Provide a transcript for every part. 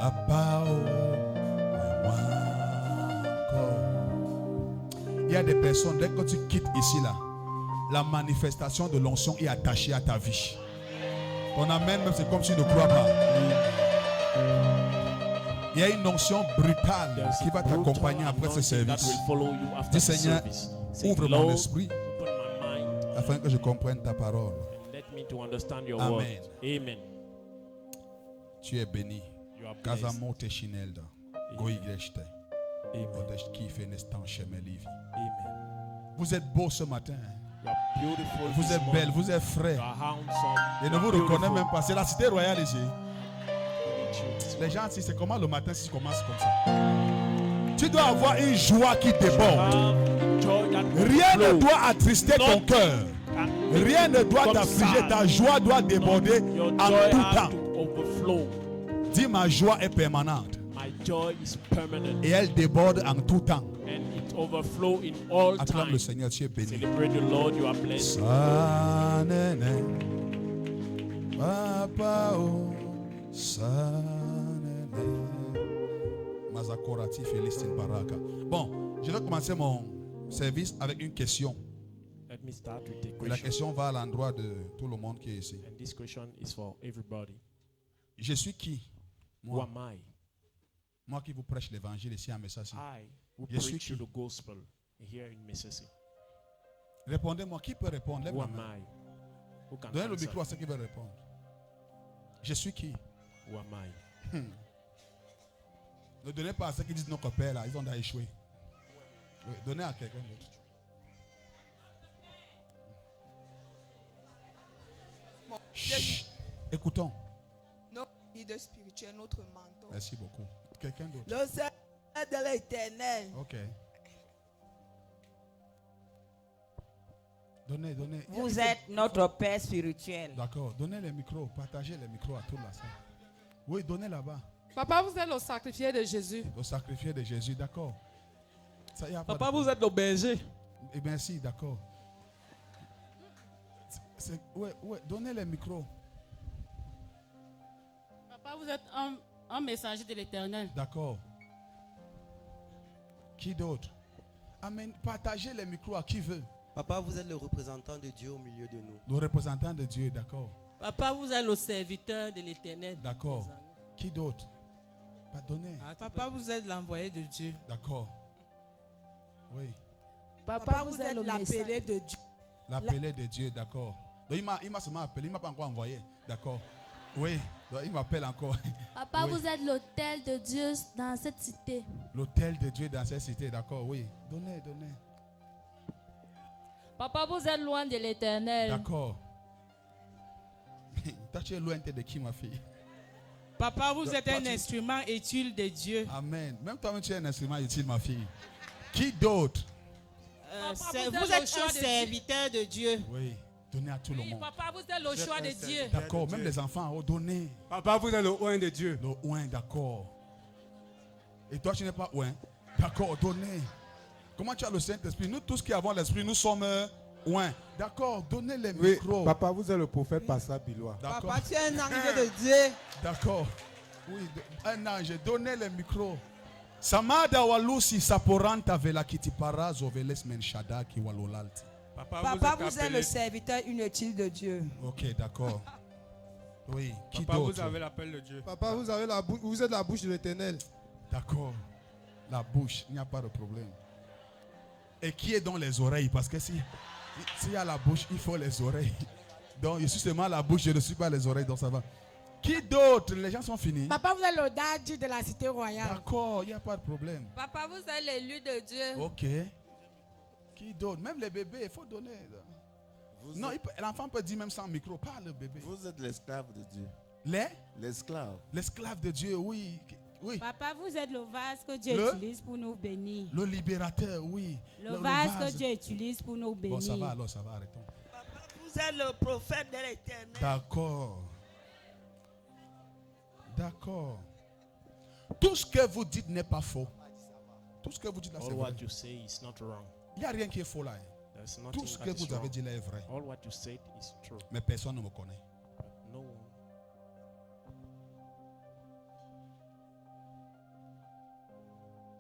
Papa, oh, moi encore. Il y a des personnes, dès que tu quittes ici, là, la manifestation de l'onction est attachée à ta vie. Ton amen, même c'est comme si tu ne crois pas. Il y a une onction brutale qui va t'accompagner après ce service. Dis Seigneur, ouvre mon esprit afin que je comprenne ta parole. Amen. Amen. Tu es béni. Kazamo te chinelda. Goigreshte. Odesh ki fenestan chemelivi. Vous êtes beau ce matin. Vous êtes belle, vous êtes frais. Et ne vous reconnaissez même pas. C'est la cité royale ici. Les gens, si c'est comment le matin si tu commences comme ça. Tu dois avoir une joie qui déborde. Rien ne doit attrister ton cœur. Rien ne doit t'affliger. Ta joie doit déborder en tout temps. Dis ma joie est permanente. Et elle déborde en tout temps. Acclame le Seigneur, tu es béni. Papa, oh, Mazakorati Philistine Baraka. Bon, je vais commencer mon service avec une question. La question va à l'endroit de tout le monde qui est ici. Je suis qui? Moi. Moi qui vous prêche l'évangile ici à Messassi. Je suis qui? Répondez-moi, qui peut répondre? Lève la main. Donnez le micro à ceux qui veulent répondre. Je suis qui? Ne donnez pas à ceux qui disent notre père là, ils ont échoué. Oui, donnez à quelqu'un d'autre. Chut. Écoutons. Notre guide spirituel, notre mentor. Merci beaucoup. Quelqu'un d'autre. Le Seigneur de l'Éternel. Ok. Donnez. Vous êtes notre Père spirituel. D'accord. Donnez les micros. Partagez les micros à toute la salle. Oui, donnez là-bas. Papa, vous êtes le sacrifié de Jésus. Le sacrifié de Jésus, d'accord. Ça, y a Papa, vous êtes le berger. Eh bien, si, d'accord. Ouais, donnez les micros. Papa, vous êtes un messager de l'Éternel. D'accord. Qui d'autre? Amen. Partagez les micros à qui veut. Papa, vous êtes le représentant de Dieu au milieu de nous. Le représentant de Dieu, d'accord. Papa, vous êtes le serviteur de l'Éternel. D'accord. Qui d'autre? Pardonnez. Papa, vous êtes l'envoyé de Dieu. D'accord. Oui. Papa, vous êtes l'appelé de Dieu. L'appelé de Dieu, d'accord. Donc il m'a seulement appelé, il ne m'a pas encore envoyé. D'accord. Oui, donc il m'appelle encore. Papa, oui. Vous êtes l'autel de Dieu dans cette cité. L'autel de Dieu dans cette cité, d'accord, oui. Donnez. Papa, vous êtes loin de l'Éternel. D'accord. Toi, tu es loin de qui, ma fille? Papa, vous êtes un instrument utile de Dieu. Amen. Même toi, tu es un instrument utile, ma fille. Qui d'autre? Vous êtes un serviteur de Dieu. Oui. Donnez à tout le monde. Papa, vous êtes le choix de Dieu. D'accord, même les enfants, donnez. Papa, vous êtes le oint de Dieu. Le oint, d'accord. Et toi, tu n'es pas oint. D'accord, donnez. Comment tu as le Saint-Esprit? Nous tous qui avons l'Esprit, nous sommes oint. D'accord, donnez les micros. Oui, papa, vous êtes le prophète Passa Bilois. Papa, tu es un ange de Dieu. D'accord. Oui, un ange. Donnez les micros. Samada walusi saporanta vela kitipara zoveles menshada ki walolalti. Papa, vous êtes le serviteur inutile de Dieu. Ok, d'accord. Oui, qui Papa, d'autre? vous avez l'appel de Dieu. Papa, vous êtes la bouche de l'Éternel. D'accord. La bouche, il n'y a pas de problème. Et qui est dans les oreilles? Parce que s'il y a la bouche, il faut les oreilles. Donc, je suis seulement la bouche, je ne suis pas les oreilles, donc ça va. Qui d'autre? Les gens sont finis. Papa, vous êtes le daddy de la cité royale. D'accord, il n'y a pas de problème. Papa, vous êtes l'élu de Dieu. Ok. Qui d'autre? Même les bébés, il faut donner. Non, l'enfant peut dire même sans micro. Parle, bébé. Vous êtes l'esclave de Dieu. L'esclave. L'esclave de Dieu, oui. Oui. Papa, vous êtes le vase que Dieu utilise pour nous bénir. Le libérateur, oui. Le vase que Dieu utilise pour nous bénir. Bon, ça va alors, ça va, arrêtons. Papa, vous êtes le prophète de l'Éternel. D'accord. D'accord. Tout ce que vous dites n'est pas faux. Tout ce que vous dites là, c'est vrai. Il n'y a rien qui est faux là. Tout ce que vous avez dit là est vrai. Mais personne ne me connaît.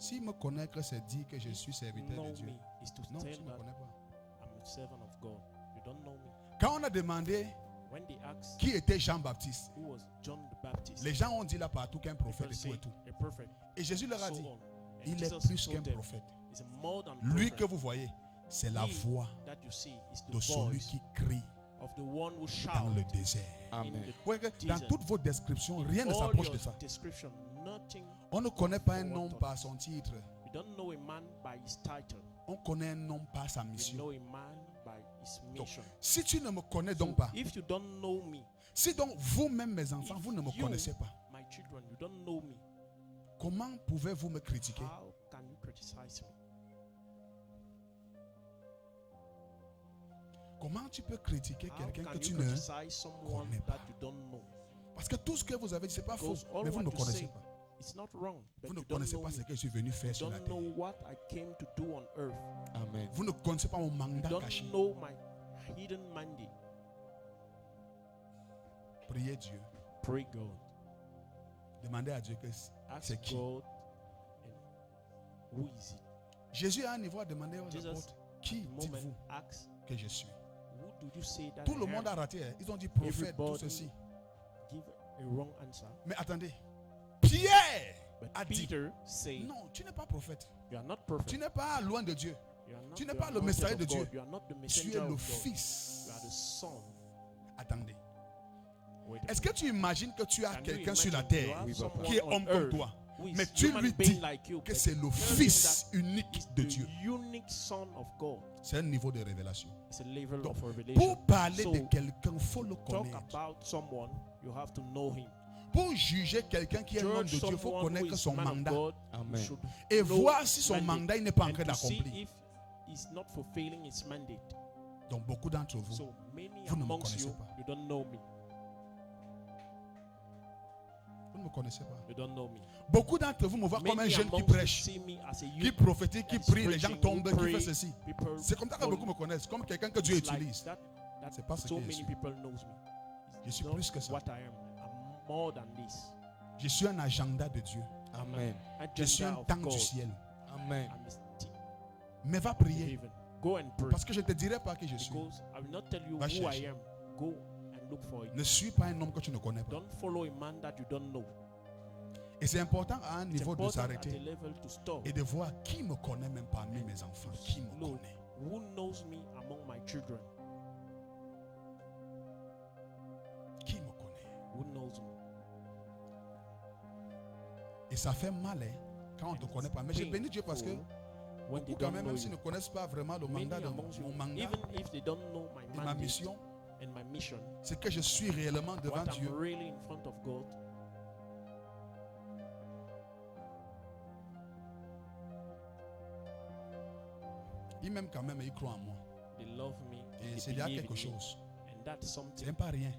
S'il me connaît que c'est dire que je suis serviteur know de Dieu. me is to Non, tell tu ne me that connais pas. I'm a servant of God. You don't know me. Quand on a demandé When they asked qui était Jean-Baptiste, who was John the Baptist, les gens ont dit là partout qu'un prophète people et tout say et tout. a prophet, Et Jésus leur a so dit, on. And il est Jesus plus told qu'un them, prophète. he's a more than Lui prophet. que vous voyez, c'est la He voix that you see is the de celui voice qui crie of the one who dans shouts le désert. in the Vous voyez que dans desert. toutes vos descriptions, rien ne All s'approche your de ça. description, nothing. On ne connaît pas un what homme on- par son titre. You don't know a man by his title. On connaît un homme par sa You mission. know a man by his Donc, mission. si tu ne me connais So donc pas, if you don't know me, si donc vous-même mes enfants, vous ne me you, connaissez pas, my children, you don't know me, comment pouvez-vous me critiquer? how can you criticize me? Comment tu peux critiquer How quelqu'un can que tu you ne... criticize someone connais pas? that you don't know? Parce que tout ce que vous avez dit, ce n'est pas faux, Because all mais vous ne what me you connaissez say, pas. it's not wrong, but Vous ne you don't connaissez know pas ce me. que je suis venu faire You sur la don't terre. know what I came to do on earth. Amen. Vous ne connaissez pas mon You mandat don't caché. know my hidden mandate. Priez Dieu. Pray God. Demandez à Dieu que Ask c'est qui. God. And who is it? Jésus à un niveau a demandé aux Jesus, apôtres, qui moment dites-vous asks, que je suis? who do you say that Tout I le am? monde a raté. Hein. Ils ont dit prophète, tout Everybody ceci. give a wrong answer. Mais attendez. Pierre But a dit, Peter say, non, tu n'es pas prophète. you are not prophet. Tu n'es pas loin de Dieu. You are not tu n'es the pas le anointed messager of de God. Dieu. You are not the Tu messenger es le of God. fils. You are the son. Attendez. Wait a Est-ce que tu imagines que tu as Can you quelqu'un sur la imagine you terre have someone qui est on homme comme earth toi, who is mais tu human lui being dis like you, que but c'est le tell him fils that unique he's de the Dieu? unique son of God. C'est un niveau de révélation. It's a level Donc, of revelation. pour parler So, de quelqu'un, il faut le talk connaître. about someone, you have to know him. Pour juger quelqu'un qui est un homme de Judge Dieu, il faut someone who connaître is son man of mandat. God, Amen. you should Et know voir si son mandate, mandat il n'est pas en and train to see d'accomplir. if he's not fulfilling his mandate. Donc beaucoup d'entre vous, So many vous ne me amongst connaissez you, pas. you don't know me. Vous ne me connaissez pas. You don't know me. Beaucoup d'entre vous me voient comme un Many jeune qui amongst you prêche, see me as a qui youth prophétise, qui that is prie, les gens preaching, tombent, who qui fait pray, ceci. people C'est comme ça que follow. beaucoup me connaissent, comme quelqu'un que Dieu It's like utilise. that C'est pas ce so que je many suis. people knows me. Je suis Not plus que ça. what I am. I'm more than this. Je suis un agenda de Dieu. Amen. Je suis un Agenda of temps du God. ciel. Amen. I'm his team. Mais va to prier. heaven. Go and pray. Parce que je ne te dirai pas qui je suis. Because I will not tell you Va who chercher. I am. Go and look for it. Ne suis pas un homme que tu ne connais pas. Don't follow a man that you don't know. Et c'est important à un It's niveau de important at a s'arrêter level to stop. et de voir qui me connaît même parmi mes enfants. Qui me Look, connaît. who knows me among my children? Qui me connaît. Who knows me? Et ça fait mal hein, quand on ne te connaît pas. Mais je bénis Dieu parce que When they beaucoup quand don't même, know même s'ils you. ne connaissent pas vraiment le mandat Many de amongst you, mon mandat even if they don't know my et ma mandate mission, and my mission, c'est que je suis réellement devant what Dieu. I'm really in front of God, Ils m'aiment quand même et ils croient en moi. they love me, Et they c'est déjà believe quelque in me. chose. And that's C'est something. même pas rien.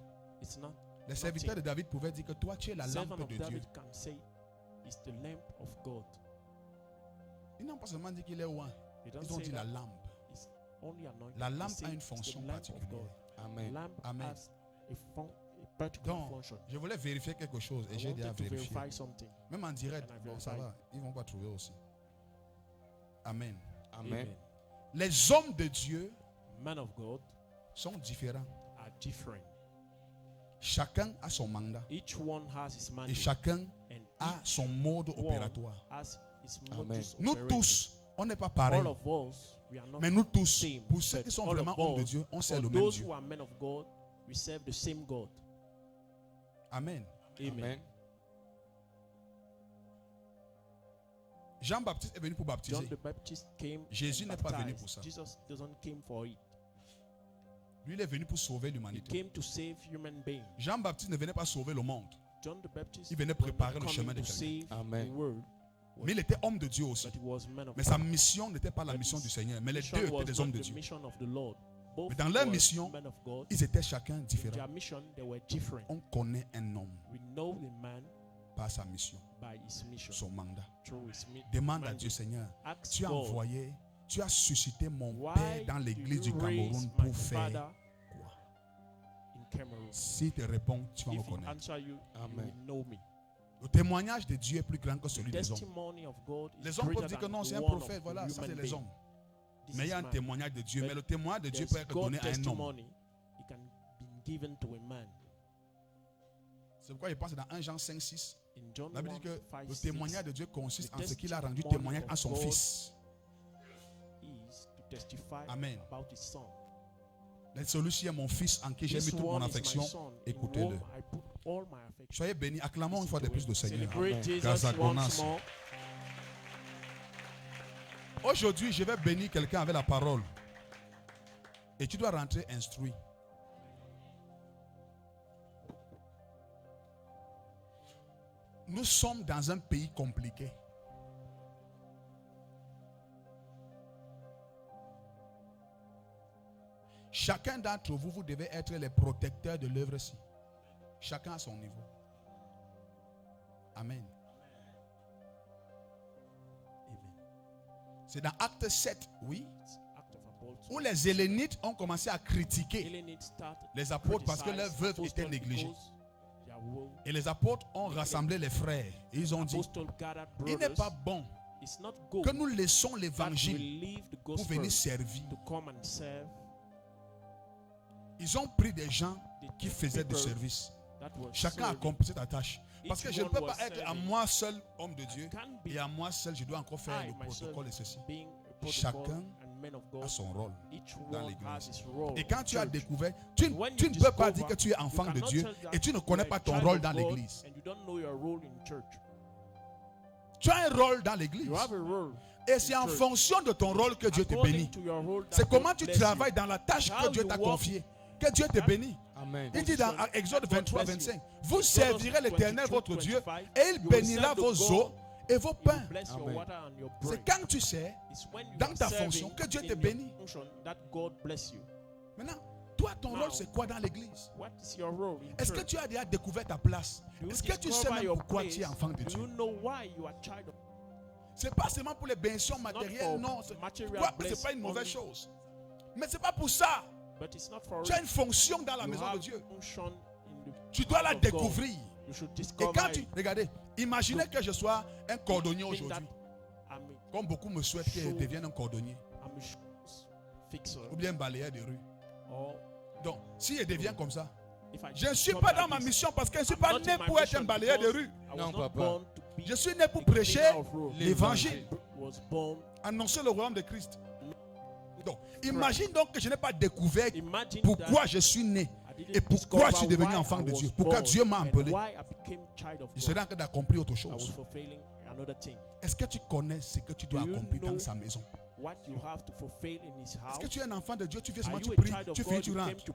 It's not. Les serviteurs de David pouvaient dire que toi tu es la Servant lampe of de Dieu. David can say, it's the lamp of God. Ils n'ont pas seulement dit qu'il est loin. They don't Ils ont say dit la that lampe. it's only anointed. La They lampe say a une it's the fonction lamp of particulière. God. Amen. Lamp Amen. has a particular Donc, function. je voulais vérifier quelque chose et I j'ai déjà wanted to vérifié. verify something. Même en direct, And I bon, ça verified. va. Ils ne vont pas trouver aussi. Amen. Amen. Les hommes de Dieu Men of God sont différents. are different. Chacun a son mandat. Each one has his Et mandate. chacun And a son mode one opératoire. has his Amen. modus Nous operandi. tous, on n'est pas All pareils. of us, we are not Mais nous tous, same. pour ceux But qui sont all vraiment of hommes de us, Dieu, on sert for le même those Dieu. who are men of God, we serve the same God. Amen. Amen. Amen. Jean-Baptiste est venu pour John baptiser. the Baptist came. Jésus and n'est pas venu baptized. pour ça. Jesus doesn't came for it. Lui, il est venu pour sauver He l'humanité. came to save human beings. Jean-Baptiste ne venait pas sauver le monde. John the Baptist Il venait was not préparer le coming chemin de to quelqu'un. save Amen. the world, Mais il était homme de Dieu aussi. but he was man of Mais sa God. mission n'était pas la But mission his du Seigneur. Mais les mission deux étaient was des not hommes de the Dieu. mission of the Lord. Both Mais dans leur were mission, men of God. Ils étaient chacun In différents. their mission, they were different. On connaît un homme We know the man par sa mission, by his mission, son mandat. through his Demande à mandate. Dieu, Seigneur, Ask tu as God, envoyé, tu as suscité mon why père dans do l'église you du raise Cameroun my pour faire father quoi? in Cameroon? S'il te répond, tu vas me If he connaître. answer you, you Amen. will know me. Le témoignage de Dieu est plus grand que The celui des hommes. testimony of God is Les hommes peuvent greater dire que than non, c'est un one prophète, of voilà, ça human c'est les being. hommes. This Mais il y a is un man. témoignage de Dieu. But Mais le témoignage de Dieu there's peut être donné God à un homme. testimony. It can be given to a man. C'est pourquoi je pense que dans 1 Jean 5, 6, In John la Bible 1, dit que 5, le 6, témoignage de Dieu consiste the en ce qu'il a rendu testimony témoignage à of son God Fils. is to testify Amen. about his son. Celui-ci est mon Fils en qui j'ai mis This toute mon one is my affection. son, in Écoutez-le. whom I put all my affection. Soyez bénis. Acclamons une fois de plus le Seigneur. Celebrate Jesus Gazagonas. once more. Aujourd'hui, je vais bénir quelqu'un avec la parole. Et tu dois rentrer instruit. Nous sommes dans un pays compliqué. Chacun d'entre vous, vous devez être les protecteurs de l'œuvre-ci. Chacun à son niveau. Amen. C'est dans Acte 7, oui, où les Hélénites ont commencé à critiquer les apôtres parce que leurs veuves étaient négligées. Et les apôtres ont rassemblé les frères. Et ils ont dit, il n'est pas bon que nous laissons l'évangile pour venir servir. Ils ont pris des gens qui faisaient du service. Chacun a accompli cette tâche. Parce que je ne peux pas être à moi seul homme de Dieu et à moi seul je dois encore faire le protocole et ceci. Chacun a son rôle dans l'église. Et quand tu as découvert, tu ne peux pas dire que tu es enfant de Dieu et tu ne connais pas ton rôle dans l'église. Tu as un rôle dans l'église. Et c'est en fonction de ton rôle que Dieu te bénit. C'est comment tu travailles dans la tâche que Dieu t'a confiée que Dieu te bénit. Amen. Il dit dans Exode 23, 25, vous servirez l'Éternel votre Dieu et il bénira vos eaux et vos pains. C'est quand tu sais, dans ta fonction, que Dieu te bénit. Maintenant, toi, ton rôle, c'est quoi dans l'église? Est-ce que tu as déjà découvert ta place? Est-ce que tu sais même pourquoi tu es enfant de Dieu? Ce n'est pas seulement pour les bénédictions matérielles, non. Ce n'est pas une mauvaise chose. Mais ce n'est pas pour ça. Tu as une fonction dans la maison de Dieu. Tu dois la découvrir. Et quand tu... Regardez, imaginez que je sois un cordonnier aujourd'hui. Comme beaucoup me souhaitent que je devienne un cordonnier. Ou bien un balayeur de rue. Donc, si je deviens comme ça, je ne suis pas dans ma mission parce que je ne suis pas né pour être un balayeur de rue. Non, papa. Je suis né pour prêcher l'évangile. Annoncer le royaume de Christ. Donc, imagine donc que je n'ai pas découvert pourquoi je suis né et pourquoi je suis devenu enfant de Dieu. Pourquoi Dieu m'a appelé. Je serais en train d'accomplir autre chose. Est-ce que tu connais ce que tu dois accomplir dans sa maison? Est-ce que tu es un enfant de Dieu? Tu viens seulement, tu pries, tu finis, tu rentres.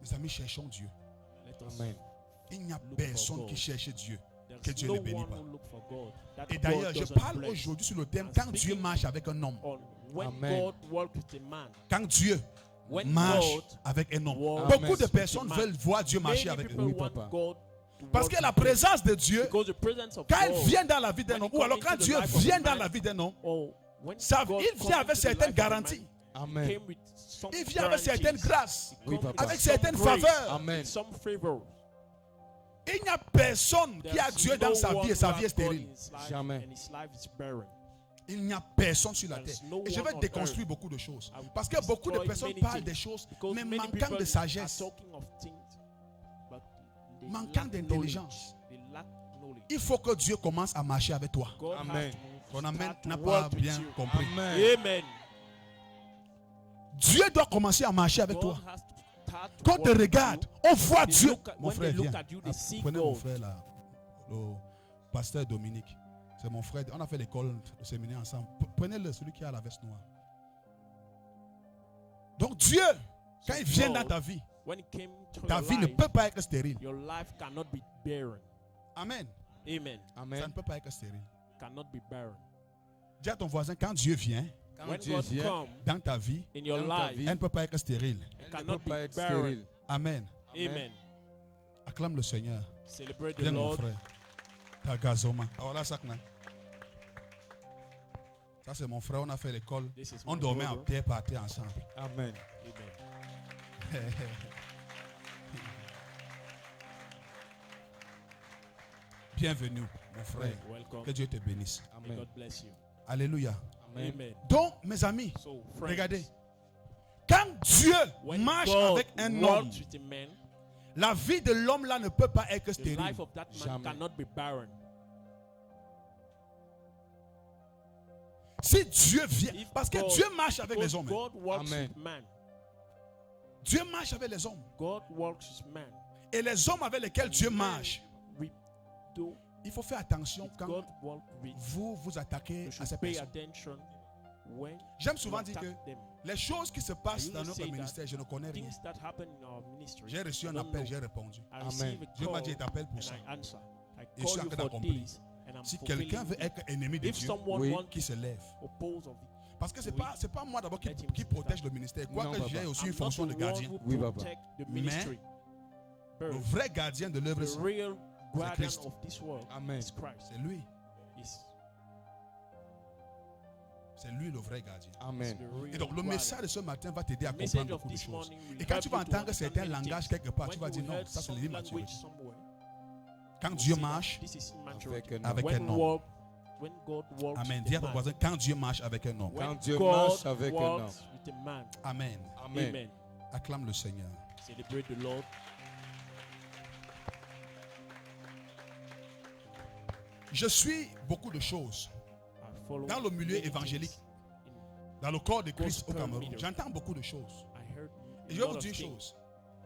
Mes amis, cherchons Dieu. Amen. Il n'y a personne qui cherche Dieu que Dieu ne bénit pas. Et d'ailleurs, je parle aujourd'hui sur le thème quand Dieu marche avec un homme. Amen. Quand Dieu marche avec un homme. Beaucoup de personnes veulent voir Dieu marcher avec eux. Oui, papa. Parce que la présence de Dieu, quand elle vient dans la vie d'un homme, ou alors quand Dieu vient dans la vie d'un homme, il vient avec certaines garanties. Amen. Il vient avec certaines grâces, Oui, papa. avec certaines faveurs. Amen. Il n'y a personne qui a Dieu dans sa vie et sa vie est stérile. Jamais. Il n'y a personne sur la terre. Et je vais déconstruire beaucoup de choses. Parce que beaucoup de personnes parlent des choses, mais manquant de sagesse, manquant d'intelligence. Il faut que Dieu commence à marcher avec toi. Amen. Ton amen n'a pas bien compris. Amen. Dieu doit commencer à marcher avec toi. Quand on te regarde, on voit Dieu. Mon frère, viens. Prenez mon frère là, le pasteur Dominique. C'est mon frère. On a fait l'école, le séminaire ensemble. Prenez-le, celui qui a la veste noire. Donc Dieu, quand il vient dans ta vie ne peut pas être stérile. Amen. Amen. Ça ne peut pas être stérile. Cannot be barren. Dis à ton voisin, quand Dieu vient Quand Dieu vient dans ta vie, in your life, elle ne peut pas être stérile. it cannot be être barren. stérile. Amen. Amen. Acclame le Seigneur. Celebrate the Viens mon Lord. frère. Tagazoma. Alors là, ça c'est mon frère, on a fait l'école. This is On my dormait en brother. terre par terre ensemble. Amen. Amen. Bienvenue, mon frère. Welcome. Que Dieu te bénisse. May God bless you. Alléluia. Amen. Donc, mes amis, So, friends, regardez. Quand Dieu when marche God avec un homme, walks with a man, la vie de l'homme là ne peut pas être the stérile. life of that man cannot be barren. Si Dieu vient, If parce que God- Dieu marche avec les hommes. God walks Amen. with man. Dieu marche avec les hommes. God walks with man. Et les hommes avec lesquels Dieu marche, We do. il faut faire attention If quand God walks with, vous attaquez you à should ces pay personnes. attention when J'aime you souvent dire attack que them. les choses qui se passent I dans usually notre say that ministère, je ne connais rien. Things that happen in our ministry, J'ai reçu I un don't appel, know. j'ai répondu. I receive a Dieu m'a call dit, il t'appelle pour and ça. I answer. I Et je suis call en you train for d'accomplir. this and I'm Si fulfilling quelqu'un veut it. être ennemi de If Dieu, someone wants qui se lève. oppose of it, Parce que c'est pas moi d'abord qui Let him protège le ministère. Non, Quoique papa. j'ai aussi I'm une fonction not de the one gardien. who Oui, papa. protect the ministry. Le But vrai gardien de l'œuvre, the real guardian Christ. of this world Amen. is Christ. c'est lui. Is C'est lui le vrai gardien. Amen. the real Et donc le guardian. message de ce matin va t'aider à The message comprendre of beaucoup de this choses. morning will Et quand help tu vas you to entendre understand certains many langages things. quelque part, When tu vas you dire non, heard ça c'est some le livre Matthieu. language somewhere, Quand you Dieu say that marche this is immaturity. Avec un avec When un homme. when God walks Amen. with Dis à a ton man, voisin, quand Dieu marche avec un homme. when Quand Dieu God marche avec un homme. walks with a man, Amen. Amen. amen. Acclame le Seigneur. Celebrate the Lord. Je suis beaucoup de choses I follow dans le milieu many évangélique, things in- dans le corps de Christ au Gospel Cameroun. media. J'entends beaucoup de choses. I heard Et a je vais lot vous of dire une things, chose.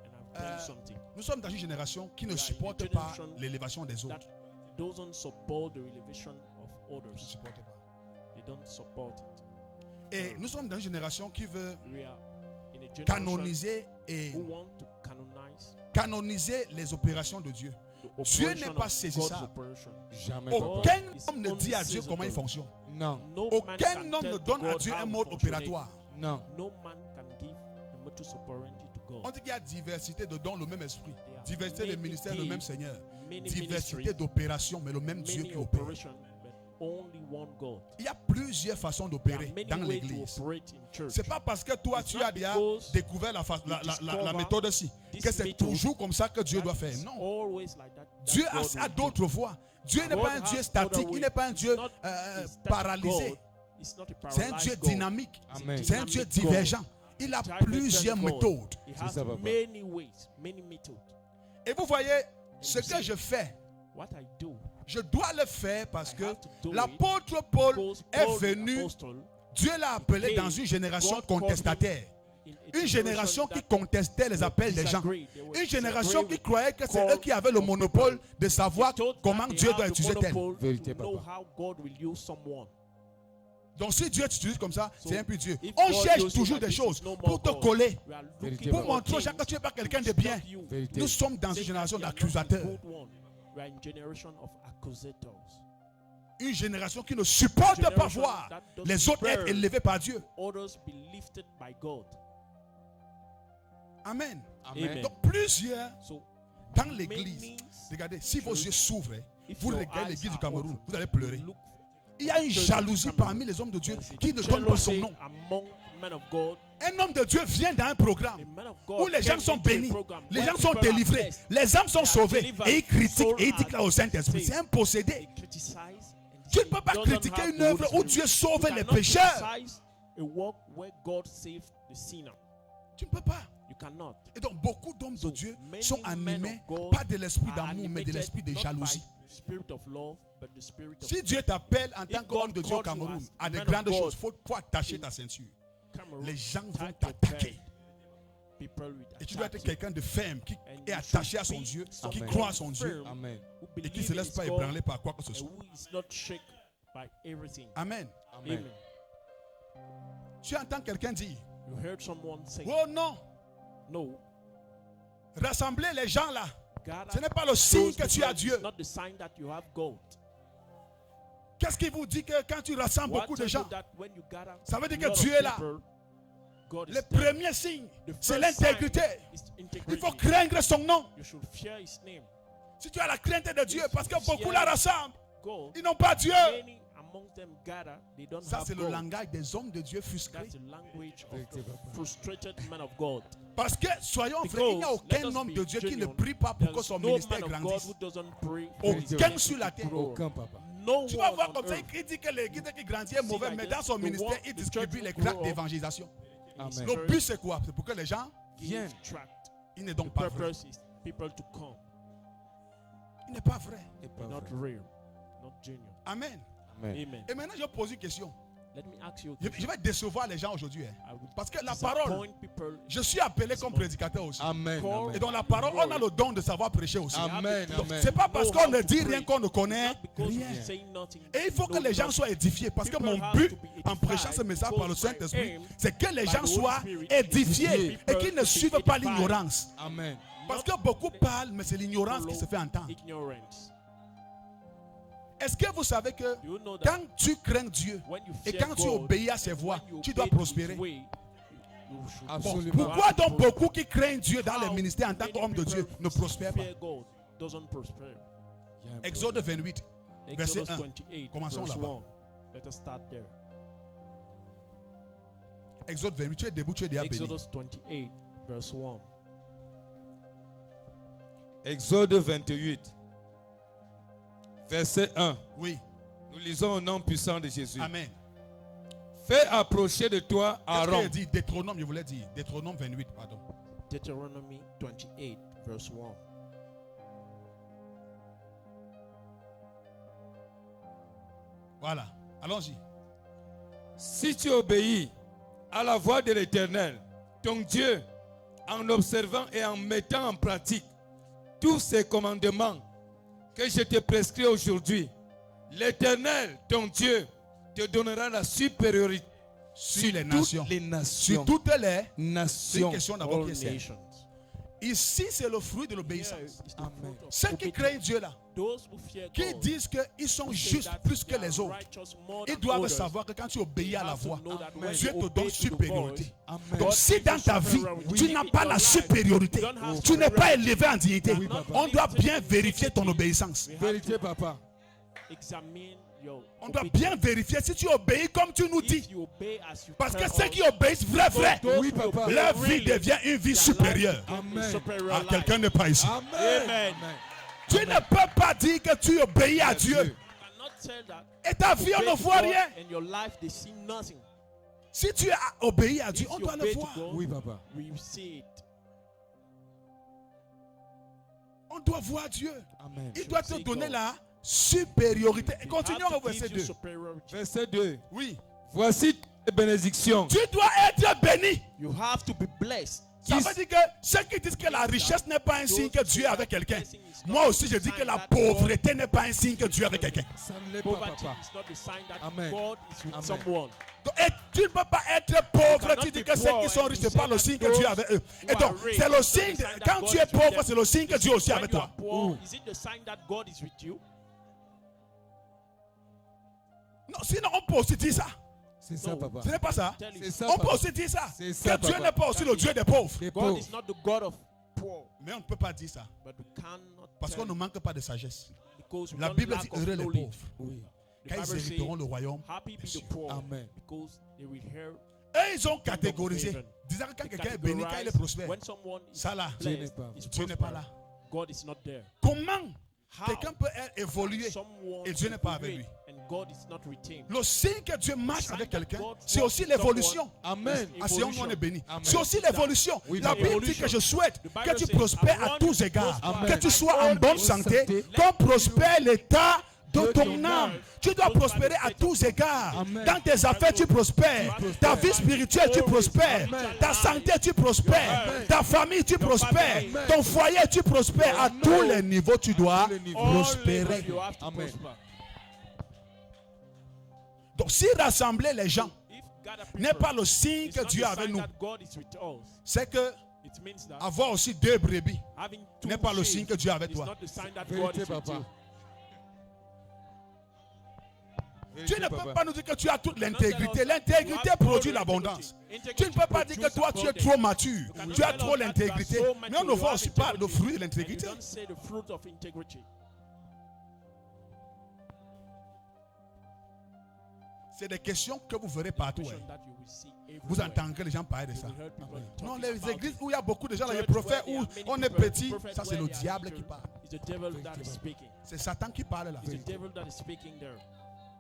and I'll tell you something. Nous sommes dans une génération qui ne We are in a supporte pas generation l'élévation des autres. That doesn't support the elevation of Qui ne others. supporte pas. They don't support it. Et nous sommes dans une génération qui veut We are in a generation canoniser et who want to canoniser les opérations de Dieu. the Dieu operation n'est pas of saisissable. God's operation. Jamais, papa. Aucun is homme ne dit à Dieu unseizable. comment il fonctionne. Non. No man Aucun can homme tell ne to donne à God Dieu how un to mode functionate. opératoire. Non. No man can give a modus operandi to God. On dit qu'il y a diversité de dons, le même esprit. There are Diversité de many ministères, le gifts, même Seigneur. many Diversité ministries, d'opérations, mais le même Dieu many qui opère. operations, but only one God. Il y a plusieurs façons There are d'opérer many dans ways to l'église. operate in church. C'est pas parce que toi It's tu not as déjà because découvert la méthode ci this que c'est method toujours comme ça que Dieu that doit faire. is Non. always like that. Dieu God will a do. d'autres voies. Dieu n'est God pas un Dieu has statique, other il ways. n'est pas un Dieu It's not a static paralysé. God. It's not a C'est un paralyzed Dieu God. dynamique. Amen. C'est un Dieu Dynamic God. divergent. Il a Divergent plusieurs God. méthodes. He C'est has ça, papa. many ways, many methods. Et vous voyez, ce que je fais, What I do, je dois le faire parce I que have to do it l'apôtre Paul because est Paul the venu, apostle, Dieu l'a appelé came, dans une génération God called contestataire. in a Une génération qui that contestait les were appels des gens. disagreed. They were Une génération disagreed qui with croyait que c'est call eux qui avaient le of monopole people. de savoir They thought comment that they Dieu have doit the utiliser tel. monopole Vérité, to know papa. how God will use someone. Donc si Dieu t'utilise comme ça, So, c'est un peu Dieu. if On God cherche uses you toujours like des this, choses it's no pour more te God. coller, We are Vérité, looking pour papa. for montrer aux gens things que tu n'es pas quelqu'un to de bien. stop you. Vérité. Nous sommes dans une Saying génération that you are not d'accusateurs. the good one. We are in generation of accusators. Une génération qui ne supporte pas Generation voir that doesn't les autres être bear élevés par Dieu. Others be lifted by God. Amen. Amen. Donc plusieurs So, dans l'église, many, regardez, si vos yeux s'ouvrent, if vous your regardez eyes l'église du are Cameroun, open, vous allez pleurer. you look Il y a une Church jalousie Cameroun. parmi les hommes de Dieu There's a qui ne donne pas son jealousy nom. among men of God. Un homme de Dieu vient dans un programme A man of God où les gens came sont into a bénis, program les where gens sont people are délivrés, blessed. les âmes sont They are sauvées delivered, et il critique souls et il dit are là au Saint-Esprit. saved. C'est un possédé. They criticize and Tu ne say, peux pas "Doesn't critiquer have une the Holy œuvre où Spirit." Dieu sauve You les cannot pécheurs. criticize a work where God saved the sinner. Tu ne peux pas. You cannot. Et donc beaucoup d'hommes de So, Dieu many sont men animés of God pas de l'esprit are d'amour mais de animated l'esprit de not jalousie. by the spirit of love, but the spirit of Si Dieu t'appelle en tant If qu'homme God de Dieu au called you Cameroun as à a de man grandes of God choses, il faut attacher ta ceinture. Cameroun. Les gens vont Tight your t'attaquer. belt. People will Et tu dois être attack you. quelqu'un de ferme qui And est you attaché should à son be Dieu, qui someone croit à son Dieu firm Amen. who et qui ne believe se in laisse his pas God ébranler par quoi que ce and soit. who is not shaken by everything. Amen. Amen. Amen. Tu entends quelqu'un dire, You heard someone say, oh non, no, rassembler les gens là, God ce n'est pas le signe those que tu as people, Dieu. it's not the sign that you have God. Qu'est-ce qui vous dit que quand tu rassembles What beaucoup de tells gens, you that when you gather ça veut dire a que lot of Dieu est là. people, God is Le there. premier signe, The c'est first l'intégrité. sign is Il integrity. faut craindre son nom. You should fear his name. Si tu as la crainte de Dieu, parce que beaucoup fear la rassemblent, God, ils n'ont pas Dieu. many amongst them gather, they don't Ça, have c'est le gold. langage des hommes de Dieu frustrés. That's the language of the frustrated man of God. Parce que, soyons vrais, il n'y a Because, let aucun us homme be de Dieu qui ne genuine. prie pas pour que There's son no ministère man of God grandisse. who doesn't pray for his Aucun ministry sur la to terre. grow. Aucun, papa. No Tu vas one voir on comme ça, earth. il dit que l'église qui grandit est mauvaise, like mais this, dans son the ministère, one- il the distribue church les will craques grow up. d'évangélisation. Amen. Le but, c'est quoi? C'est pour que les gens, Viens. Tract. il n'est The donc pas vrai. purpose is people to come, Il n'est pas vrai. Et pas not vrai. real, not genuine. Amen. Amen. Amen. Et maintenant, je pose une question. Let me ask you a Je question. vais décevoir les gens aujourd'hui. Hein. I will Parce que la parole, disappoint people. je suis appelé comme prédicateur aussi. Amen. Et Amen. dans la parole, on a le don de savoir prêcher aussi. Amen. Donc, Amen. c'est pas parce qu'on ne dit rien qu'on ne connaît Not because rien. we say nothing. Et il faut que les gens soient édifiés. Parce que mon but en prêchant ce message par le Saint-Esprit, c'est que les gens soient édifiés et qu'ils ne suivent pas l'ignorance. Amen. Parce que beaucoup parlent, mais c'est l'ignorance qui se fait entendre. Ignorance. Est-ce que vous savez que You know that quand tu crains Dieu when you et fear quand tu God, obéis à ses voix, when you tu dois obey His prospérer? way, you should Bon, Absolument. pourquoi donc beaucoup qui craignent Dieu dans les How ministères en tant many qu'homme de Dieu people ne prospèrent pas? fear God doesn't prosper. Exode 28, verset Exodus 1. 28, Commençons verse là-bas. 1. Let us start there. Exode 28, tu es debout, tu es déjà béni. Exodus 28, verse 1. Exode 28, verset 1. Oui, Nous lisons au nom puissant de Jésus. Amen. Fais approcher de toi Qu'est-ce Aaron. qu'il dit? Deutéronome, je voulais dire. Deutéronome 28, pardon. Deuteronomy 28, verse 1. Voilà, allons-y. Si tu obéis à la voix de l'Éternel, ton Dieu, en observant et en mettant en pratique tous ces commandements que je te prescris aujourd'hui, l'Éternel, ton Dieu, te donnera la supériorité Sur les toutes nations. les Sur nations. toutes les. C'est une Nations. question d'abord All qui est simple. nations. Ici, c'est le fruit de Here l'obéissance. is the Amen. fruit of Ceux qui obedience. craignent Dieu là, Those who fear qui God, disent qu'ils sont who say justes that plus que they are les autres, righteous more ils than doivent others, savoir que quand tu obéis they à la have to voix, know that when Dieu you te obey donne to the supériorité. voice, Amen. Donc si dans ta vie, superiority. tu n'as pas la supériorité, You don't have tu n'es pas superiority. élevé en dignité, Oui, papa. on doit bien vérifier ton obéissance. We have Vérité, to papa. examine your On doit obedience. bien vérifier si tu obéis comme tu nous dis. If you obey as you Parce que tell ceux us, qui obéissent vrai, those Oui, who papa. obey leur vie really, devient une vie their supérieure. life becomes Amen. superior Ah, life. quelqu'un n'est pas ici. Amen. Amen. Tu ne peux pas dire que tu obéis à Dieu You cannot tell that et ta vie, on obey ne to voit God rien. and your life they see nothing. Si tu as obéi à Dieu, If on you doit le obey to voir. God, Oui, papa. we see it. On doit voir Dieu. Amen. Il doit te see donner God. la supériorité. Et We continuons have au to verset give you 2. superiority. Verset 2. Oui. Voici les bénédictions. Tu dois être béni. You have to be blessed. Ça veut dire que ceux qui disent que la richesse n'est pas un signe que Dieu est avec quelqu'un. Moi aussi, je dis que la pauvreté n'est pas un signe que Dieu est avec quelqu'un. Ça ne l'est pas, Poverty papa. is not the sign that Amen. God is with Amen. someone. Donc, et tu ne peux pas être pauvre. cannot Tu dis be que ceux poor qui sont and riches, you c'est pas say le that signe que Dieu est avec eux. those Et who donc, are rich, c'est le it's not signe, the sign that quand God tu is es with pauvre, them. c'est le signe que Dieu est aussi When avec you are toi. poor, is it the sign that God is with you? Non, sinon on peut aussi dire ça. C'est ça, papa. Ce n'est pas ça. Tell C'est you. ça, On peut papa. aussi dire ça. C'est ça, Que Dieu papa. n'est pas aussi le Dieu des pauvres. Des God pauvres. is not the God of poor, Mais on ne peut pas dire ça. but we cannot Parce tell qu'on ne manque pas de sagesse. because we La don't Bible lack dit of heureux les knowledge. pauvres, Oui. The car ils Bible hériteront says, le royaume. happy be des cieux. the poor Amen. because they will hear. Eux, ils ont catégorisé. Disant que quand They quelqu'un est béni, quand il est categorize prospère, when someone is ça là, Dieu n'est blessed, pas. is Dieu n'est pas prosperous. là. God is not there. Comment How quelqu'un peut évoluer someone et Dieu n'est pas will avec lui? and God is not with him. Le signe que Dieu marche Sign avec that quelqu'un, God c'est aussi walks with l'évolution. Amen. Ah, si on est béni. Amen. C'est aussi l'évolution. Oui, La papa. Bible dit que je souhaite The Bible que tu says, prospères I à want tous you égards, to Amen. que tu sois en bonne santé, qu'on prospère l'état de ton âme. Tu dois prospérer à tous égards. Amen. Dans tes affaires, tu prospères. Ta vie spirituelle, tu prospères. Ta santé, tu prospères. Ta famille, tu prospères. Ton foyer, tu prospères. À tous les niveaux, tu dois tous les niveaux. All prospérer. levels you have to Amen. prosper. Donc, si rassembler les gens If gather n'est people, pas le signe it's que not Dieu the est avec sign nous, that God is with us. c'est que It means that avoir aussi deux brebis having two n'est pas le signe sheep que Dieu est avec is toi. not the sign that Vérité, God is with papa. you. Tu ne peux pas nous dire que tu as toute l'intégrité. You L'intégrité have produit all l'abondance. integrity. Tu ne peux pas dire que toi tu es trop mature. cannot Tu as tell trop us that you are l'intégrité. so Mais on mature, ne you voit have aussi pas le integrity, fruit de and you l'intégrité. don't say the fruit of integrity. C'est des questions que vous verrez partout. Question Hein. that you will see Vous everywhere. entendrez les gens parler de ça. You will hear people Non, talking les about églises it. où il y a beaucoup de gens, là, les Church where prophètes, there où are many on est people, petit, prophets ça c'est where le they are diable qui little, parle. it's the devil that is speaking. C'est Satan qui parle là. It's the devil that is speaking there.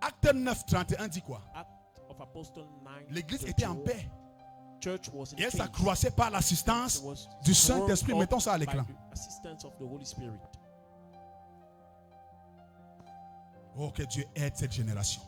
Acte 9, 31 dit quoi? Act of Apostle 9. L'église était en paix. Church was in Et elle peace. s'accroissait par l'assistance It was du grown Saint-Esprit. up Mettons ça à by l'écran. the assistance of the Holy Spirit. Oh, que Dieu aide cette génération.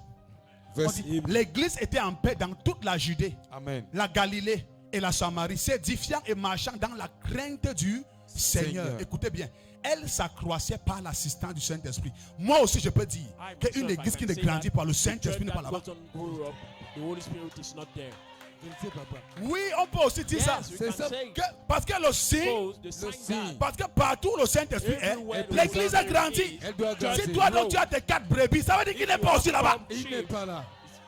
Verse L'église était en paix dans toute la Judée, Amen. la Galilée et la Samarie, s'édifiant et marchant dans la crainte du Seigneur. Écoutez bien, elle s'accroissait par l'assistance du Saint-Esprit. Moi aussi, je peux dire qu'une église qui ne grandit par le Saint-Esprit n'est pas là-bas. The Holy Spirit is not there. Oui, on peut aussi dire ça. Yes, we can say it. Parce que le signe, Suppose the sign that parce que partout le Saint-Esprit est, everywhere the l'église a Holy grandi. Spirit is, Elle doit Si grandir. toi donc tu as tes 4 brebis, ça veut dire qu'il n'est pas aussi là-bas. Il n'est pas là.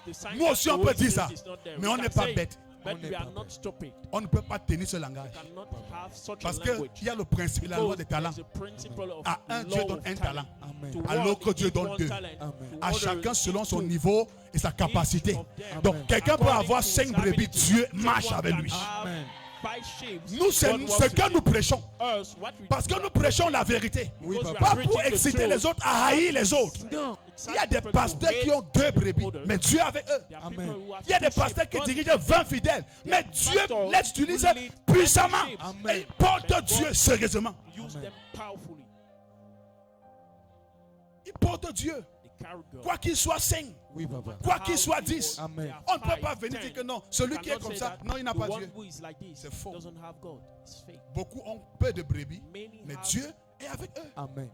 the sign Nous that aussi the on peut Holy dire ça. Spirit is not there. Mais We on can n'est pas say it, bête. But On n'est we are pas not bête. stupid. On ne peut pas tenir ce langage. We cannot have such Parce a language. qu'il y a le principe de la loi des talents. There's a principle of À un law Dieu of donne un talent. talent. Amen. To À one, l'autre he Dieu gives donne one 2. talent. Amen. To À others, chacun he selon gives son 2. niveau et sa capacité. Each of them. Donc quelqu'un peut avoir According to 5 his brebis, ability. Dieu Each marche one avec can lui. have Amen. 5 sheep. Nous, c'est God ce works que with nous it. prêchons. Us, what we Parce que nous prêchons la vérité. Oui, Because we papa. are Pas pour preaching the exciter truth. les autres à haïr les autres. Il y a des pasteurs qui ont 2 brebis, mais Dieu avec eux. There are Amen. people who have Il y a des 2 sheep. pasteurs qui God dirigent 20 fidèles, mais Dieu pastors les utilise will lead puissamment. 20 sheep. Amen. Et il porte Dieu sérieusement. Use them powerfully. Il porte Dieu. They carry God. Quoi qu'il soit 5, Oui, papa. quoi qu'il soit 10. Amen. On ne peut pas venir dire que non, celui qui est comme ça, non, il n'a pas Dieu. C'est C'est faux. Doesn't have God. It's fake. Beaucoup ont peu de brebis, Many mais have Dieu est avec eux. Amen.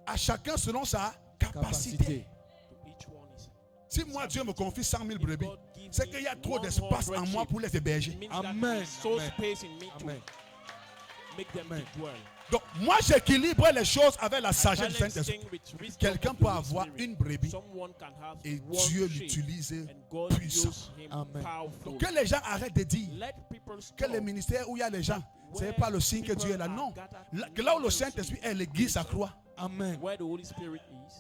À chacun selon sa capacité. Capacité. to each one is. Si moi Dieu me confie 100 000 brebis, God give c'est me qu'il y a trop 100 d'espace en moi sheep. pour les héberger. It means that Amen. there's so Amen. space in me to Amen. make them Amen. to dwell. Donc moi j'équilibre les choses avec la I sagesse du balance Saint-Esprit. things with wisdom Quelqu'un of the peut Holy avoir Spirit. une brebis Someone can have et one Dieu sheep, l'utilise and God puissant. use him Amen. powerfully. Donc que les gens arrêtent de dire Let people que les stop. ministères où il y a les gens, ce n'est pas le signe que Dieu est là. Non. Là où le Saint-Esprit est, l'église s'accroît. Amen. Where the Holy Spirit is,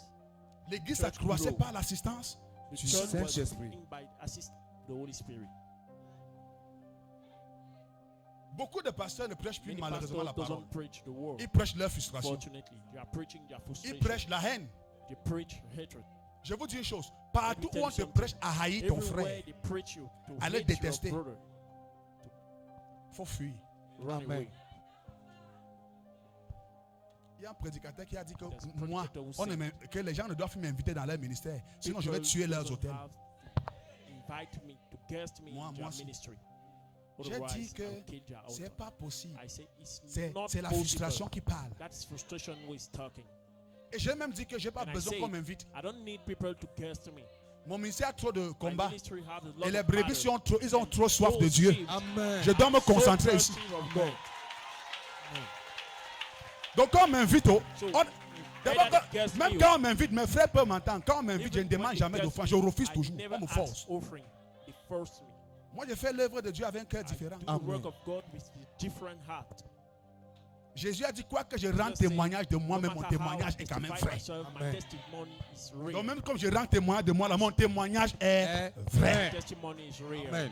L'église s'accroissait par l'assistance. the Du church was Saint-Esprit. leading by assist the Holy Spirit. Beaucoup de pasteurs ne prêchent plus Many malheureusement la pastors parole. don't preach the word. Ils prêchent leur frustration. Fortunately, they are preaching their Ils frustration. prêchent la haine. They preach hatred. Je vous dis une chose. Partout où on te something. prêche à haïr ton Everywhere frère, they preach you to à le hate détester. your brother, il faut fuir. run Amen. away. Il y a un prédicateur qui a dit que There's a moi, predicator who on said, ne que les gens ne doivent m'inviter dans leur ministère. Sinon, je vais People tuer leurs doesn't hôtels. have to invite me to guest me Moi, in their si. ministry. J'ai Otherwise, dit que I'll kill their c'est altar. pas possible. I say it's not C'est la possible. frustration qui parle. That's frustration who is talking. Et j'ai même dit que j'ai pas And I besoin say, qu'on m'invite. I don't need people to guest me. Mon ministère a trop de My combats. ministry has a lot Et les of brebis battles. ils ont trop soif de Those Dieu. sheep Amen. Je dois me so concentrer ici. thirsty of God. Donc quand on m'invite, So, d'abord, either guest même me quand on m'invite, mes frères peuvent m'entendre. Quand on m'invite, je ne Even demande when jamais they d'offrande. guest Je me, refuse I toujours. never On me ask force. offering. They force me. Moi, je fais l'œuvre de Dieu avec un cœur I différent. do the work of God with a different heart. Jésus a dit quoi que je rends Jesus said, témoignage de no moi, mais mon matter how témoignage I est quand même testify vrai. myself, my Amen. testimony is real. Donc même comme je rends témoignage de moi, là, mon témoignage est My vrai. testimony is real. Amen.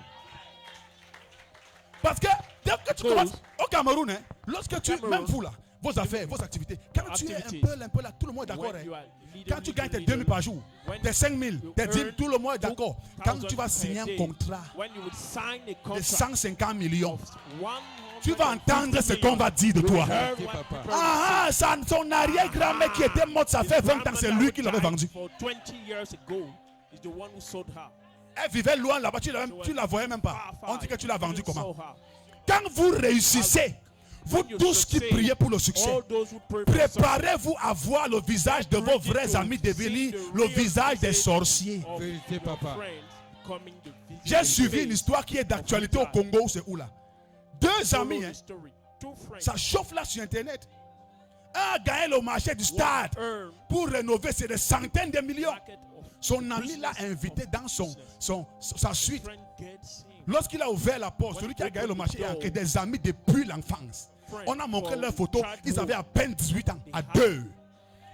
Parce que dès que tu Because commences au Cameroun, hein, lorsque tu, Cameroun, même vous là, vos affaires, vos activités, quand tu es un peu là, tout le monde est d'accord. When Hein. you are leader, Quand tu gagnes tes leader, 2 000 par jour, when tes 5 000, you tes 10 000, earn tout le monde est d'accord. Quand 2,000 tu vas signer un per day, contrat when you would sign a de contract 150 millions, of 150 tu vas entendre ce qu'on va dire de toi. heard Ok, what papa. people Ah, son arrière-grand-mère qui était morte, ça fait 20 ans, c'est lui qui l'avait vendu. For 20 years ago, is the one who sold her. Elle vivait loin là-bas, tu la voyais même pas. Far, far, On dit que tu l'as vendu didn't comment? sell her. Quand vous réussissez, vous When you tous qui succeed, priez pour le succès, all those who pray for success préparez-vous à voir le visage de vos vrais amis devenir le visage des sorciers. of Vérité, your papa. friends becoming the visible J'ai suivi face une histoire qui est d'actualité au Congo, c'est où là? 2 Follow amis, the hein, story. Two friends ça chauffe là sur internet. Un a gagné le marché du stade earn pour rénover, c'est des centaines de millions. market of Son ami l'a business invité of dans sa suite. friend gets him. Lorsqu'il a ouvert la porte, celui qui a gagné le marché est entré, des amis depuis l'enfance. On a montré leurs photos, ils avaient à peine 18 ans, à 2.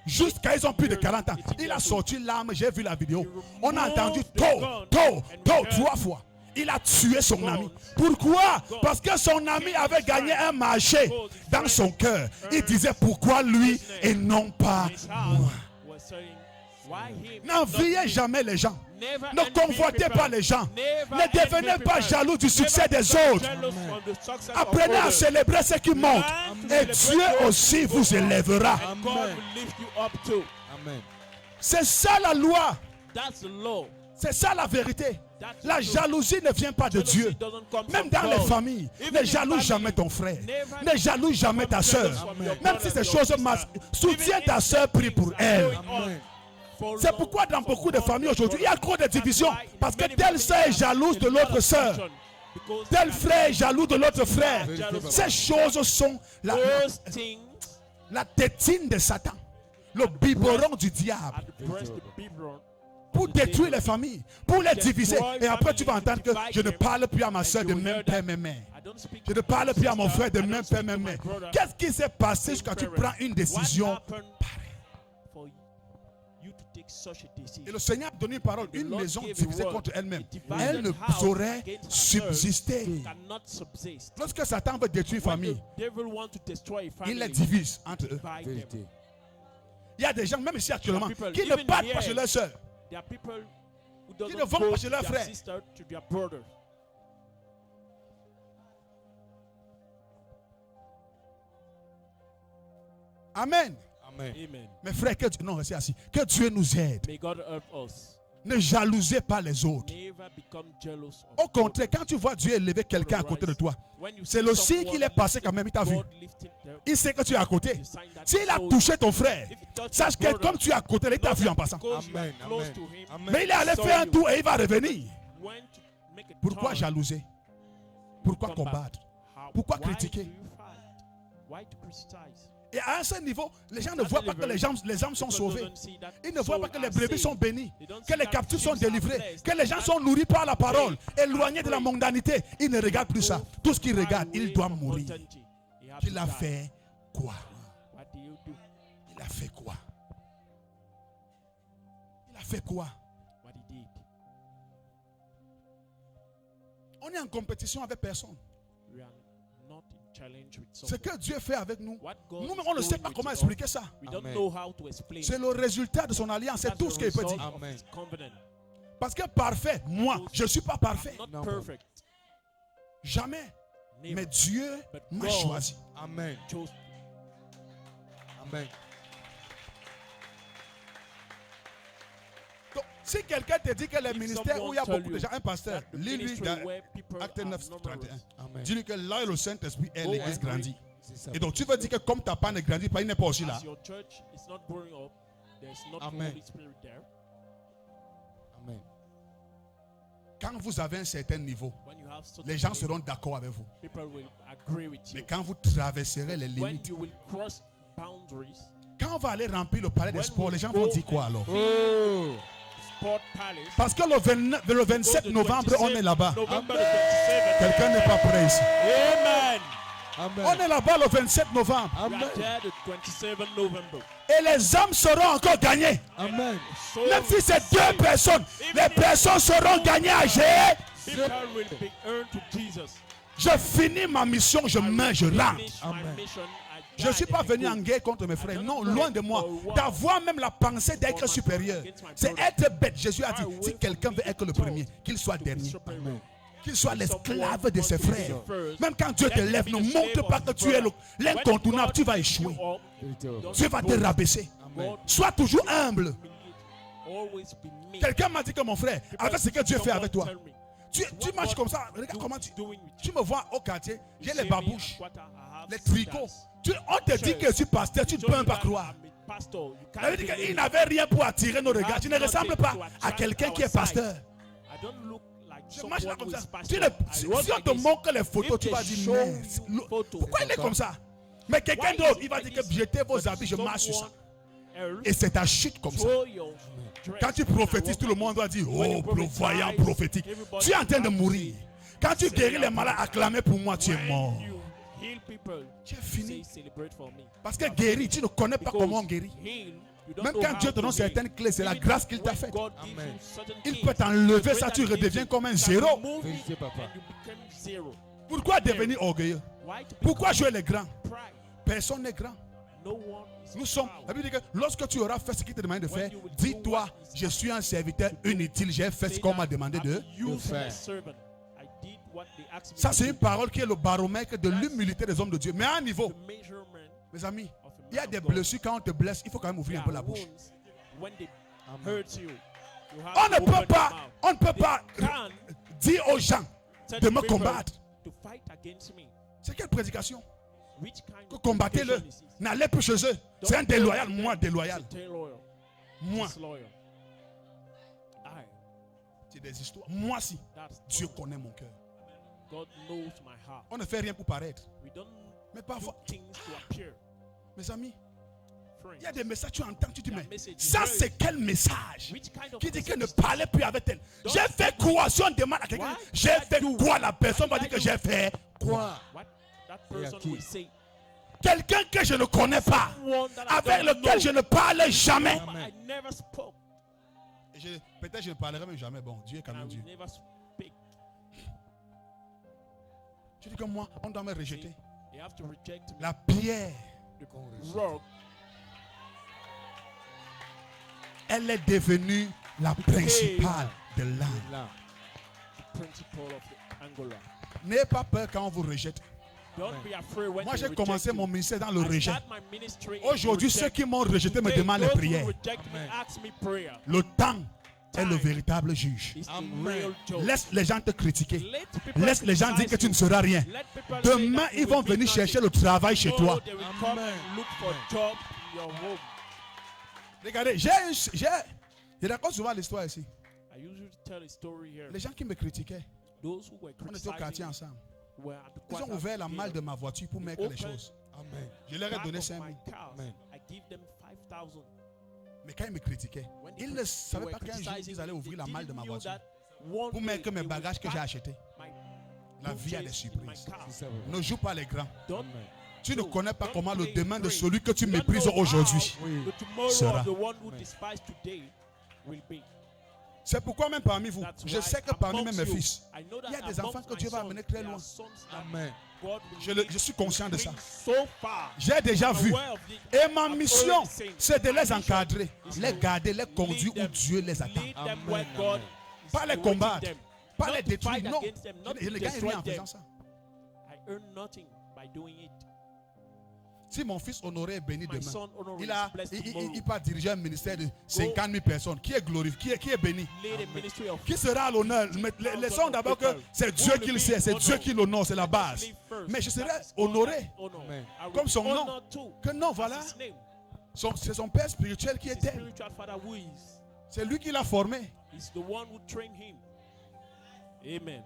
Jusqu'à ils ont plus de 40 ans. Il a sorti l'arme, j'ai vu la vidéo. On a entendu to, 3 fois. Il a tué son ami. Pourquoi? Parce que son ami avait gagné un marché dans son cœur. Il disait pourquoi lui et non pas moi. N'enviez jamais les gens. Ne convoitez pas les gens. Ne devenez pas jaloux du succès des autres. Apprenez à célébrer ce qui monte. Et Dieu aussi vous élèvera. C'est ça la loi. C'est ça la vérité. La jalousie ne vient pas de Dieu. Même dans les familles, ne jalouse jamais ton frère. Ne jalouse jamais ta soeur. Même si ces choses soutiens ta soeur, prie pour elle. C'est pourquoi dans beaucoup de familles aujourd'hui, il y a trop de divisions. Parce que telle soeur est jalouse de l'autre soeur. Tel frère est jaloux de l'autre frère. Ces choses sont la tétine de Satan. Le biberon du diable. Pour détruire les familles, pour les diviser. Et après tu vas entendre que je ne parle plus à ma soeur de même père, même mère. Je ne parle plus à mon frère de même père, même mère. Qu'est-ce qui s'est passé quand tu prends une décision pareille? Et le Seigneur a donné une parole. Une maison divisée contre elle-même, elle ne saurait subsister. Lorsque Satan veut détruire une famille, il les divise entre eux. Il y a des gens, même ici actuellement, qui ne battent pas chez leur soeur. Qui ne vont pas chez leur frère. Amen. Mes frères, que Dieu, non, restez assis. Que Dieu nous aide. Ne jalousez pas les autres. Au contraire, quand tu vois Dieu élever quelqu'un à côté de toi, c'est le signe qu'il est passé quand même, il t'a vu. Il sait que tu es à côté. S'il a touché ton frère, sache que comme tu es à côté, il t'a vu en passant. Mais il est allé faire un tour et il va revenir. Pourquoi jalouser? Pourquoi combattre? Pourquoi critiquer? Et à un certain niveau, les gens ne voient pas que les âmes sont sauvées. Ils ne voient pas que les brebis sont bénis, que les captifs sont délivrés, que les gens sont nourris par la parole, éloignés de la mondanité. Ils ne regardent plus ça. Tout ce qu'ils regardent, il doit mourir. Il a fait quoi? Il a fait quoi? Il a fait quoi? On est en compétition avec personne. Ce que Dieu fait avec nous, nous-mêmes on ne sait pas comment expliquer ça. C'est le résultat de son alliance, c'est tout ce qu'il peut dire. Parce que parfait, moi, je ne suis pas parfait. Jamais. Mais Dieu m'a choisi. Amen. Amen. Donc, si quelqu'un te dit que les ministères où il y a beaucoup de gens, un pasteur, lis-lui Acte 9, 31. Dis-lui que là le Saint-Esprit est l'église grandie. Et donc tu veux dire que comme ta part ne grandit pas, il n'est pas aussi là. Amen. Amen. Quand vous avez un certain niveau, les gens seront d'accord avec vous. Mais quand vous traverserez les limites, quand on va aller remplir le palais des sports, les gens vont dire quoi alors? Parce que le 27 novembre, on est là-bas. Quelqu'un n'est pas prêt ici. Amen. On est là-bas le 27 novembre. Amen. Et les âmes seront encore gagnées. Amen. Même si c'est 2 personnes, les personnes seront gagnées à Jésus. Je finis ma mission, je meurs, je rentre. Amen. Je ne suis pas venu en guerre contre mes frères. Non, loin de moi. D'avoir même la pensée d'être supérieur. C'est être bête. Jésus a dit, si quelqu'un veut être le premier, qu'il soit dernier. Qu'il soit l'esclave de ses frères. Même quand Dieu te lève, ne montre pas que tu es l'incontournable. Tu vas échouer. Dieu va te rabaisser. Sois toujours humble. Quelqu'un m'a dit que mon frère, avec ce que Dieu fait avec toi, tu marches comme ça. Regarde comment tu me vois au quartier. J'ai les babouches, les tricots. On te dit que je suis pasteur, tu ne peux même pas croire. Il n'avait rien pour attirer nos regards. Tu ne ressembles pas à quelqu'un qui est pasteur. Je marche là comme ça. Si on te montre les photos, tu vas dire, mais pourquoi il est comme ça? Mais quelqu'un d'autre, il va dire que jetez vos habits, je marche sur ça. Et c'est ta chute comme ça. Quand tu prophétises, tout le monde va dire, oh, voyant prophétique. Tu es en train de mourir. Quand tu guéris les malades, acclamez pour moi, tu es mort. Tu es fini. Parce que guérir, tu ne connais pas comment on guérit. Même quand Dieu te donne certaines clés, c'est la grâce qu'il t'a faite. Il peut t'enlever ça, tu redeviens comme un zéro. Pourquoi devenir orgueilleux? Pourquoi jouer les grands? Personne n'est grand. Nous sommes. La Bible dit que lorsque tu auras fait ce qu'il te demande de faire, dis-toi, je suis un serviteur inutile, j'ai fait ce qu'on m'a demandé de faire. Ça, c'est une parole qui est le baromètre de l'humilité des hommes de Dieu. Mais à un niveau, mes amis, il y a des blessures. Quand on te blesse, il faut quand même ouvrir un peu la bouche. On ne peut pas dire aux gens de me combattre. C'est quelle prédication? Que combattez-le. N'allez plus chez eux. C'est un déloyal. Moi, déloyal. Moi. C'est des histoires. Moi, si. Dieu connaît mon cœur. On ne fait rien pour paraître. Mais parfois, mes amis, il y a des messages, tu entends, tu te dis, mais ça c'est quel message qui dit que ne parlez plus avec elle. J'ai fait quoi? Si on demande à quelqu'un, j'ai fait quoi? La personne va dire que j'ai fait quoi? Quelqu'un que je ne connais pas, avec lequel je ne parle jamais. Peut-être je ne parlerai même jamais. Bon, Dieu est quand même Dieu. Je dis que moi, on doit me rejeter. La pierre, elle est devenue la principale de l'âme. N'ayez pas peur quand on vous rejette. Moi, j'ai commencé mon ministère dans le rejet. Aujourd'hui, ceux qui m'ont rejeté me demandent les prières. Le temps est le véritable juge. Laisse les gens te critiquer. Laisse les gens dire que tu ne seras rien. Demain, ils vont venir chercher le travail chez toi. Regardez, je raconte souvent l'histoire ici. Les gens qui me critiquaient, on était au quartier ensemble. Ils ont ouvert la malle de ma voiture pour mettre les choses. Je leur ai donné 5 000. Mais quand ils me critiquaient, ils ne savaient pas qu'un jour ils allaient ouvrir la malle de ma voiture pour mettre mes bagages que j'ai achetés. La vie a des surprises. Ne joue pas les grands. Tu ne connais pas comment le demain de celui que tu méprises aujourd'hui sera. C'est pourquoi même parmi vous, je sais que parmi même mes fils, il y a des enfants que Dieu va amener très loin. Amen. Je suis conscient de ça. J'ai déjà vu. Et ma mission, c'est de les encadrer, les garder, les conduire où Dieu les attend. Amen. Pas les combattre, pas les détruire. Non, je ne gagne rien en faisant ça. Si mon fils Honoré est béni demain, il va diriger un ministère de 50 000 personnes. Qui est glorifié, qui est béni? Qui sera à l'honneur? Laissons d'abord que c'est Dieu qui le sait, c'est Dieu qui l'honore, c'est la base. Mais je serai honoré comme son nom. Que non, voilà. C'est son père spirituel qui est tel. C'est lui qui l'a formé. Amen.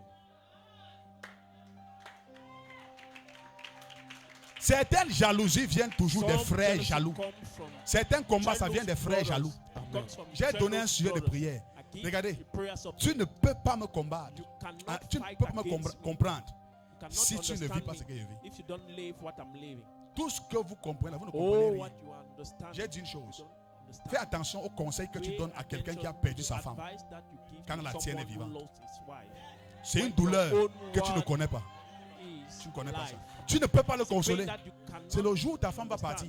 Certaines jalousies viennent toujours des frères jaloux. Certains combats, ça vient des frères jaloux. J'ai donné un sujet de prière. Regardez, tu ne peux pas me combattre. Tu ne peux pas me comprendre si tu ne vis pas ce que je vis. Tout ce que vous comprenez, vous ne comprenez rien. J'ai dit une chose. Fais attention aux conseils que tu donnes à quelqu'un qui a perdu sa femme quand la tienne est vivante. C'est une douleur que tu ne connais pas. Tu ne connais pas ça. Tu ne peux pas le consoler. C'est le jour où ta femme va partir.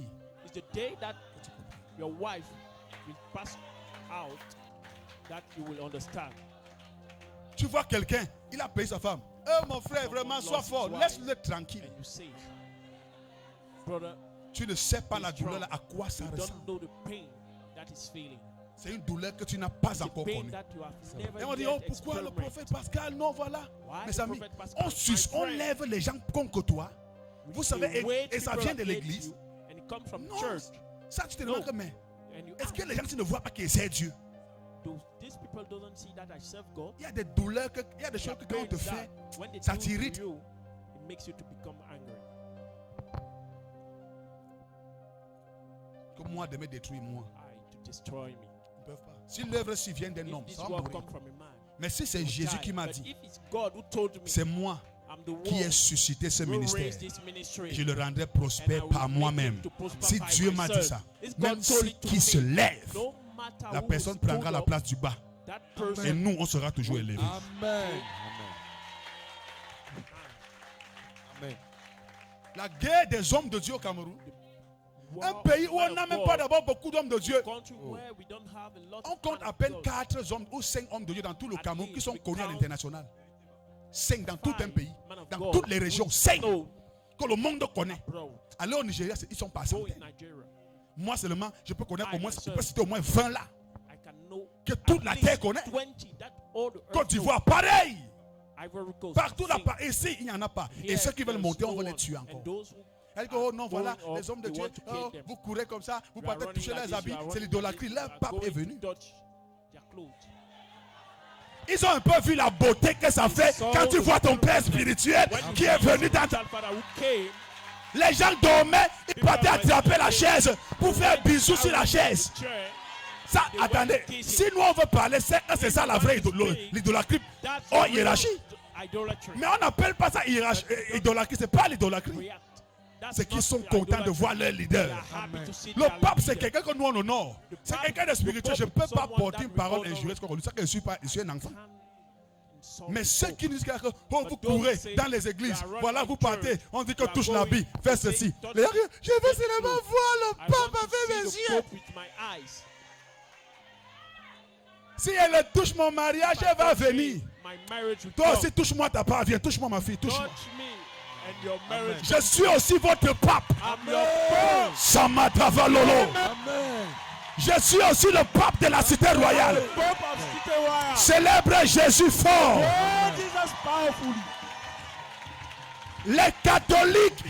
Tu vois quelqu'un, il a payé sa femme. Oh mon frère, vraiment, sois fort. Laisse-le tranquille. Tu ne sais pas la douleur à quoi ça ressemble. C'est une douleur que tu n'as pas encore connue. Et on dit, oh, pourquoi le prophète Pascal? Non, voilà. Mes amis, on lève les gens contre toi. Vous savez, et ça vient de l'église. Non, ça tu te demandes, mais est-ce que les gens ne voient pas que c'est Dieu? Il y a des douleurs, il y a des choses que quand on te fait, ça t'irrite. Que moi de me détruire, moi. Ils ne peuvent pas. Si l'œuvre-ci vient d'un homme, ça va mourir. Mais si c'est Jésus qui m'a dit, c'est moi, qui ait suscité ce who ministère. raised this ministry. Je le rendrai prospère And I will par make moi-même. him to prosper Si by Dieu m'a dit myself. ça, It's même God told si it to qui me. se lève, No matter la who personne is prendra pulled la up, place du bas. that person Et nous, on sera toujours élevés. Amen. Amen. La guerre des hommes de Dieu au Cameroun. Un Wow, pays où man on n'a of même God, pas d'abord beaucoup d'hommes de Dieu. country where we don't have a lot On of compte man à of peine God. 4 hommes ou 5 hommes de Dieu dans tout le At Cameroun qui least sont we connus à count l'international. 5 dans tout un pays. Man of Dans God toutes les who régions. is 5 known que le monde connaît. abroad. Allez au Nigeria, ils sont pas Go in centaines. Nigeria. Moi seulement, je peux connaître I au moins, je myself. peux citer au moins 20 là. I can know Que toute at la least terre connaît. 20 that all the earth Côte d'Ivoire, pareil. knows. Ivory Coast, Partout là, same. ici, il n'y en a pas. Et Here, ceux qui veulent there's monter, on no veut les one. tuer And encore. those who Elle dit, oh non, voilà, going les hommes de up, Dieu, they want to oh, kill them. vous courez comme ça, vous you are partez running toucher like les this, habits. you are C'est running l'idolâtrie. like Leur this, you pape are est going venu. to touch their clothes. Ils ont un peu vu la beauté que ça fait quand tu vois ton père spirituel qui est venu dans ta... Father who came, Les gens dormaient, ils partaient attraper la chaise pour faire bisous sur la chaise. chair, Ça, attendez, si nous on veut parler, c'est ça la vraie l'idolâtrie. that's Oh, the real hiérarchie. idolatry. Mais on n'appelle pas ça idolâtrie, c'est pas l'idolâtrie. React. That's C'est qu'ils not sont the contents de idolatry. voir leur They leader. are happy to see Le their pape, c'est leader. quelqu'un que nous on honore. C'est quelqu'un de spirituel. Je ne peux pas porter une parole injurieuse contre lui. C'est que je suis un enfant. Mais ceux qui nous disent que oh, vous courez dans les églises, voilà, vous partez, on dit que touche l'habit, fais ceci. Les gens, je veux seulement voir le I pape want to avec mes see the yeux. Pope with my eyes. Si elle touche mon mariage, elle va venir. My marriage will Toi come. aussi, touche-moi ta part, viens, touche-moi ma fille, touche-moi. Touch me and your marriage. Je suis aussi votre pape. I'm your Pope. Samatavalolo. Amen. Je suis aussi le pape de la cité royale. The Pope of City Royal. Célèbre Jésus fort. Oh, Jesus powerfully. Les catholiques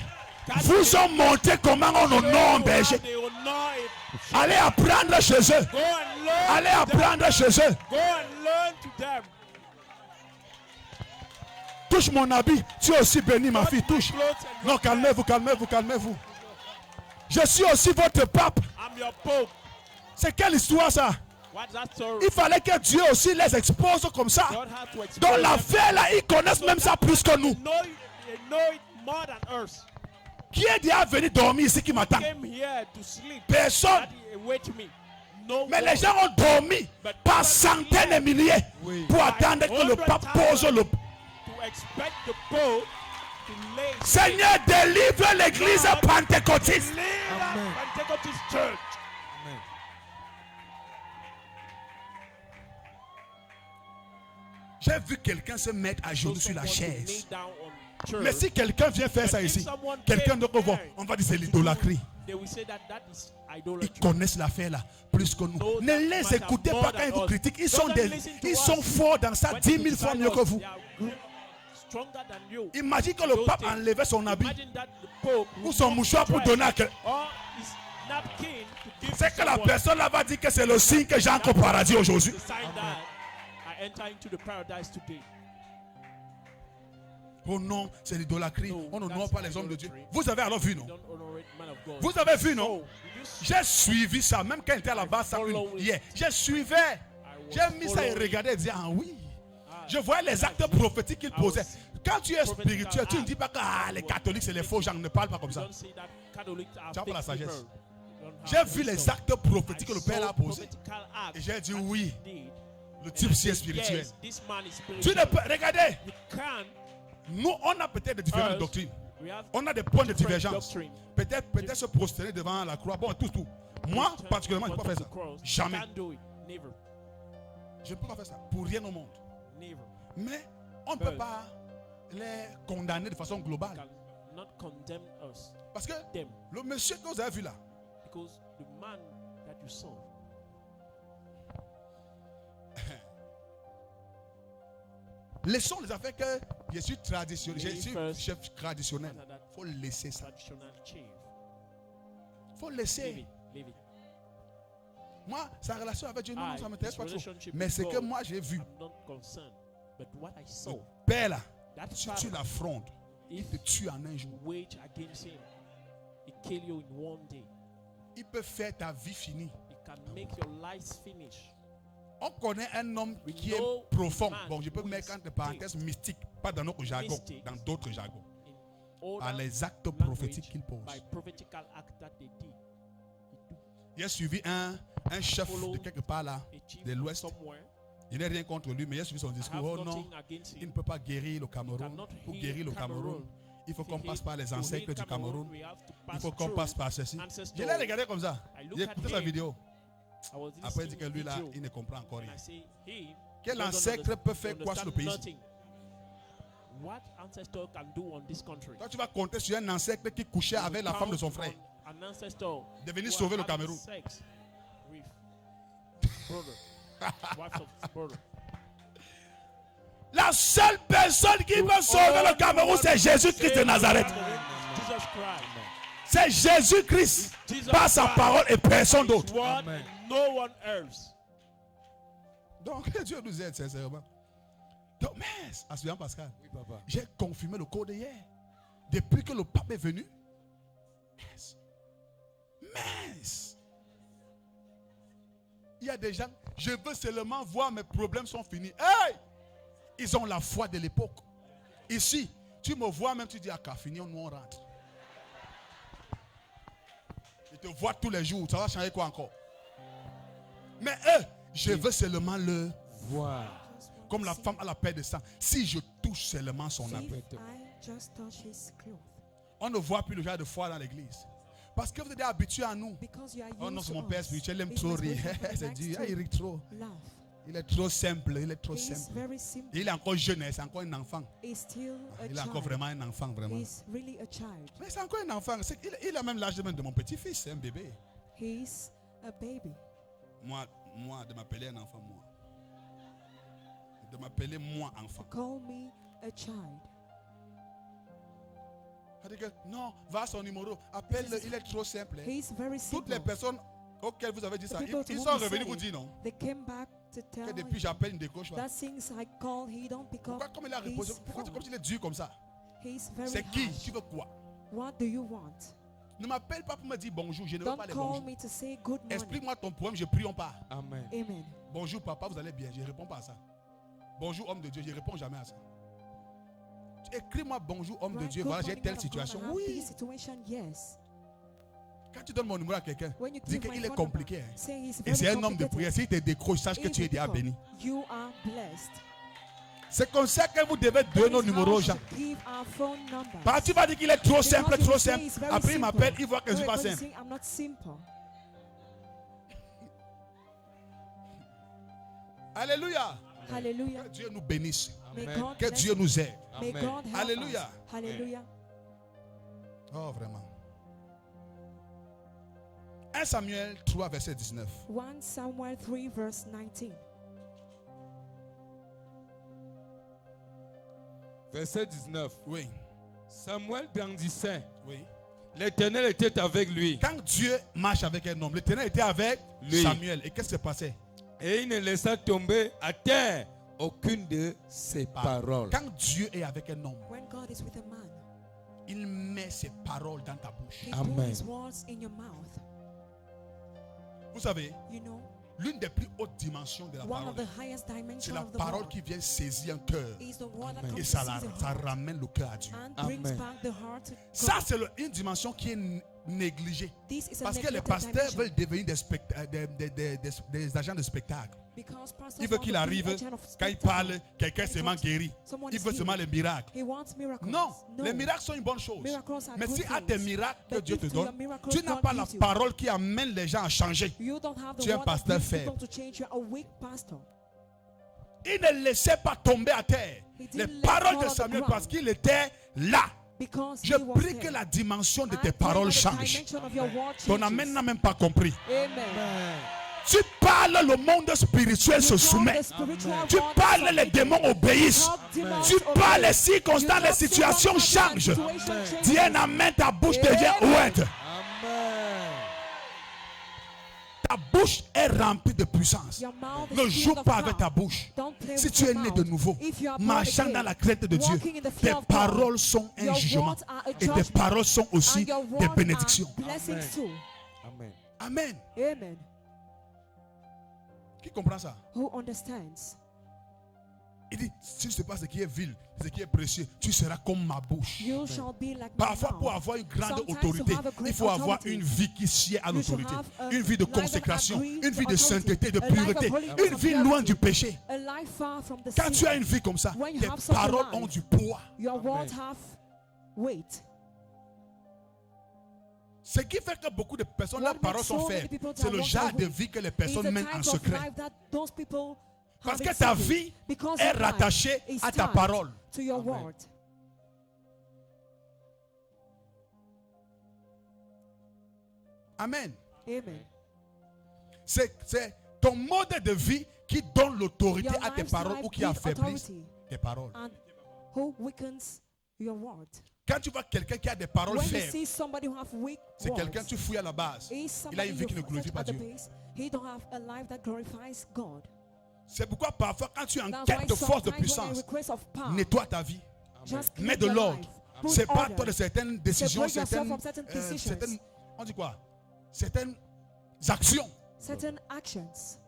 vous ont montré comment on honore un berger. They honor it. Allez apprendre chez eux. Go and learn. Allez apprendre chez eux. Go and learn to them. Touche mon habit. Tu es aussi béni, ma fille. Touche. Non, calmez-vous, calmez-vous, calmez-vous. Je suis aussi votre pape. I'm your Pope. C'est quelle histoire ça? What's that story? Il fallait que Dieu aussi les expose comme ça. God had to expose Dans them. l'affaire là, ils connaissent même ça plus que nous. They know it more than us. Qui est déjà venu dormir ici qui m'attend? Came here to sleep. Personne. Daddy, wait me. No Mais one. les gens ont dormi par centaines et milliers pour attendre que le pape pose le... To expect the Pope to lay. Seigneur, délivre l'église pentecôtiste. Leave that Pentecostal church. J'ai vu quelqu'un se mettre à genoux sur la Someone to kneel chaise. down on church. Mais si quelqu'un vient faire ça ici, quelqu'un d'autre voit, on va dire c'est l'idolâtrie. They will say that is Ils idolatry. connaissent l'affaire là plus que nous. Ne les écoutez pas quand ils vous critiquent. Ils sont forts dans ça 10 000 fois mieux que vous. They are stronger than you. Imagine que le pape enlevait son habit Imagine that the Pope ou son mouchoir pour donner à quelqu'un. or his napkin to give C'est que la someone personne là va dire que c'est le signe que j'entre au paradis aujourd'hui. the sign that I enter into the paradise today. Oh non, c'est l'idolâtrie. No, On n'honore that's pas les hommes de Dieu. idolatry. Vous avez alors vu, non? Don't honor it, man of God. Vous avez vu, non? Oh, did you see? J'ai suivi ça, même quand j'étais à la base, hier. J'ai suivi. J'ai mis ça et regardé et dit, ah oui. Je voyais les actes prophétiques qu'il posait. Quand tu es spirituel, tu ne dis pas que ah, les catholiques, c'est les faux gens. Ne parle pas comme ça. Don't say that Catholics are Tu as pas la fake sagesse. people. Don't J'ai have vu les wisdom. actes prophétiques que I le Père saw a posés. prophetical acts Et j'ai dit that oui. he did. Le And type I si est said, spirituel. yes, this man is Tu spiritual. ne peux, regardez, You can't. nous, on a peut-être des différentes Us, doctrines. we have On a des points de different divergence. doctrine. Peut-être se prosterner devant la croix. Bon, tout. Moi, Turn particulièrement, je ne in peux pas front faire of ça. the cross. Jamais. Can't do it. Never. Je ne peux pas faire ça. Pour rien au monde. Never. Mais on ne peut pas les condamner de façon globale. Not condemn us. Parce que Them. le monsieur que vous avez vu là, Because the man that you saw. laissons les affaires que je suis traditionnel. Je suis First, chef traditionnel. Il faut laisser ça. Traditional chief. Il faut Leave laisser. it. Leave it. Moi, sa relation avec Dieu, non, ça ne m'intéresse his pas trop. relationship Mais with ce que God, moi j'ai vu, I'm not concerned. But what I saw, Père là, that si father, tu l'affrontes, il if te tue en un jour. wage against him, he kill you in one day. Il peut faire ta vie finie. It can make your life finish. On connaît un homme We qui est know profond. man Bon, je peux who mettre is entre parenthèses mystique, pas dans notre jargon, mystic. dans d'autres jargons. All Par that les actes language prophétiques qu'il pose. by prophetical act that they did. Il a suivi un chef de quelque part là, A chief de l'Ouest. somewhere. Il n'est rien contre lui, mais il a suivi son I discours. have Oh non, nothing against il ne him. peut pas guérir le Cameroun. cannot Pour heal guérir le Cameroun, Cameroun. il faut qu'on To passe heal- par les to heal ancêtres du Cameroun. we have to Il pass faut qu'on through passe par ceci. ancestors. Je l'ai regardé comme ça. I look J'ai at écouté sa him. vidéo. I was Après, il dit listening que lui là, video, il ne comprend encore rien. and I say, he Quel doesn't ancêtre peut faire quoi sur le pays? nothing. What ancestor can do on this country? Toi, tu vas compter sur un ancêtre qui couchait avec la femme de son frère. An ancestor De venir who sauver le had Cameroun. sex with brother, wives of brother. La seule personne qui peut sauver le Cameroun, c'est Jésus-Christ de Nazareth. Jesus Christ. C'est Jésus-Christ Jesus par sa Christ. parole et personne d'autre. One, no one else. Donc, que Dieu nous aide sincèrement. Donc, mais, Assurant Pascal, j'ai confirmé le code hier. Depuis que le pape est venu. Mais, il y a des gens, je veux seulement voir mes problèmes sont finis. Hey! Ils ont la foi de l'époque. Ici, tu me vois même, tu dis, ah, qu'à finir, nous on rentre. Je te vois tous les jours, ça va changer quoi encore? Mais eux, je veux seulement le voir. Comme la femme à la paix de sang. Si je touche seulement son habit. On ne voit plus le genre de foi dans l'église. Parce que vous êtes habitués à nous. Oh non, c'est mon père spirituel, il aime trop rire. C'est Dieu, il rit trop. Il est trop simple, il est trop simple. Il est encore jeune, c'est encore un enfant. Il est encore vraiment un enfant, vraiment. Mais c'est encore un enfant. Il a même l'âge de mon petit-fils, c'est un bébé. Moi, de m'appeler un enfant, moi. De m'appeler moi enfant. Call me a child. Non, va à son numéro. Appelle-le, il est trop simple. Toutes les personnes auxquelles vous avez dit ça, ils sont revenus vous dire non. Que depuis j'appelle, il ne décroche pas. Pourquoi comme il a reposé? Pourquoi comme il est dur comme ça? C'est qui? Tu veux quoi? Ne m'appelle pas pour me dire bonjour. Je ne veux pas les bonjours. Explique-moi ton problème, je prie en pas. Amen. Bonjour papa, vous allez bien. Je ne réponds pas à ça. Bonjour homme de Dieu, je ne réponds jamais à ça. Écris-moi bonjour homme de Dieu, voilà j'ai telle situation. Oui. Quand tu donnes mon numéro à quelqu'un, dis qu'il est compliqué. Hein. Et c'est un homme de prière. S'il te décroche, sache que tu es déjà béni. C'est comme ça que vous devez donner nos numéros aux gens. Parce que tu vas dire qu'il est trop simple, trop simple. Après il m'appelle, il voit que je suis pas simple. Alléluia. Alléluia. Que Dieu nous bénisse. Amen. Que Dieu nous aide. Amen. Alléluia. Alléluia. Oh, vraiment. 1 Samuel 3, verset 19. 1 Samuel 3, verse 19. Verset 19. Oui. Samuel grandissait. Oui. L'Éternel était avec lui. Quand Dieu marche avec un homme, l'Éternel était avec lui. Samuel. Et qu'est-ce qui s'est passé? Et il ne laissa tomber à terre aucune de ses paroles. Quand Dieu est avec un homme, When God is with a man, il met ses paroles dans ta bouche. He puts His words in your mouth. Vous savez, You know, l'une des plus hautes dimensions de la one parole, of the highest c'est dimensions la of the parole word qui vient saisir un cœur. is the word that Et comes ça, to seize the ça heart ramène le cœur à Dieu. and brings back the heart to God. Ça, c'est une dimension qui est négligée. This is a Parce que les neglected pasteurs dimension. veulent devenir des agents de spectacle. Because pastors Il veut want qu'il to be arrive, agent of quand il spectacle. parle, quelqu'un He seulement wants guérit. someone Il is veut seulement healed. les miracles. He wants miracles. Non, No. les miracles sont une bonne chose. Miracles are Mais good si à things. tes miracles que But Dieu if te to your donne, miracles tu n'as God pas la gives you, parole qui amène les gens à changer. you don't have the Tu es un word that pasteur brings people faible. to change. You're a weak pastor. Il ne laissait pas tomber à terre He les didn't let paroles fall de on the Samuel ground. parce qu'il était là. Because Je he was prie there. que la dimension de I tes pray paroles that the change. dimension of your word Ton changes. amène n'a même pas compris. Amen. Tu parles, le monde spirituel se soumet. Tu parles, les démons obéissent. Tu parles, les circonstances, les situations changent. Dis un amen, ta bouche devient ouverte. Ta bouche est remplie de puissance. Ne joue pas avec ta bouche. Si tu es né de nouveau, marchant dans la crainte de Dieu, tes paroles sont un jugement. Et tes paroles sont aussi des bénédictions. Blessings too. Amen. Amen. Amen. Qui comprend ça? Who understands? Il dit, si ce n'est pas ce qui est vil, ce qui est précieux, tu seras comme ma bouche. You shall be like my Parfois, mouth. pour avoir une grande Sometimes autorité, to have a great il faut avoir authority, une vie qui sied à you should l'autorité. have a Une vie de life that consécration, agrees une vie to de authority, sainteté, de a life of pureté, holiness une and vie purity, loin du péché. a life far from the Quand tu sin. as une vie comme ça, When you tes have such a paroles life, ont du poids. Your words have weight. Ce qui fait que beaucoup de personnes, What leurs paroles makes sont so many faibles. people to C'est have le walked genre de away vie que les is personnes the mènent type en of secret. life that those people Parce have que ta in secret. vie Because est your life rattachée is à ta tied parole. to your word. Amen. Amen. C'est ton mode de vie qui donne l'autorité Your à tes lifestyle paroles ou qui gives affaiblit authority. tes paroles. And who weakens your word? Quand tu vois quelqu'un qui a des paroles When you faibles, see somebody who have weak c'est words, quelqu'un que tu fouilles à la base. is Il a une somebody vie qui ne you glorifie fetch pas at the Dieu. base, he don't have a life that glorifies God. C'est pourquoi parfois quand tu es en That's quête why de force, de sometimes when puissance, in request of power, nettoie ta vie. just Mets clean de your l'ordre. life. Put C'est pas order. toi de certaines décisions, Separate yourself from certain decisions. on dit quoi? Certaines actions Certain actions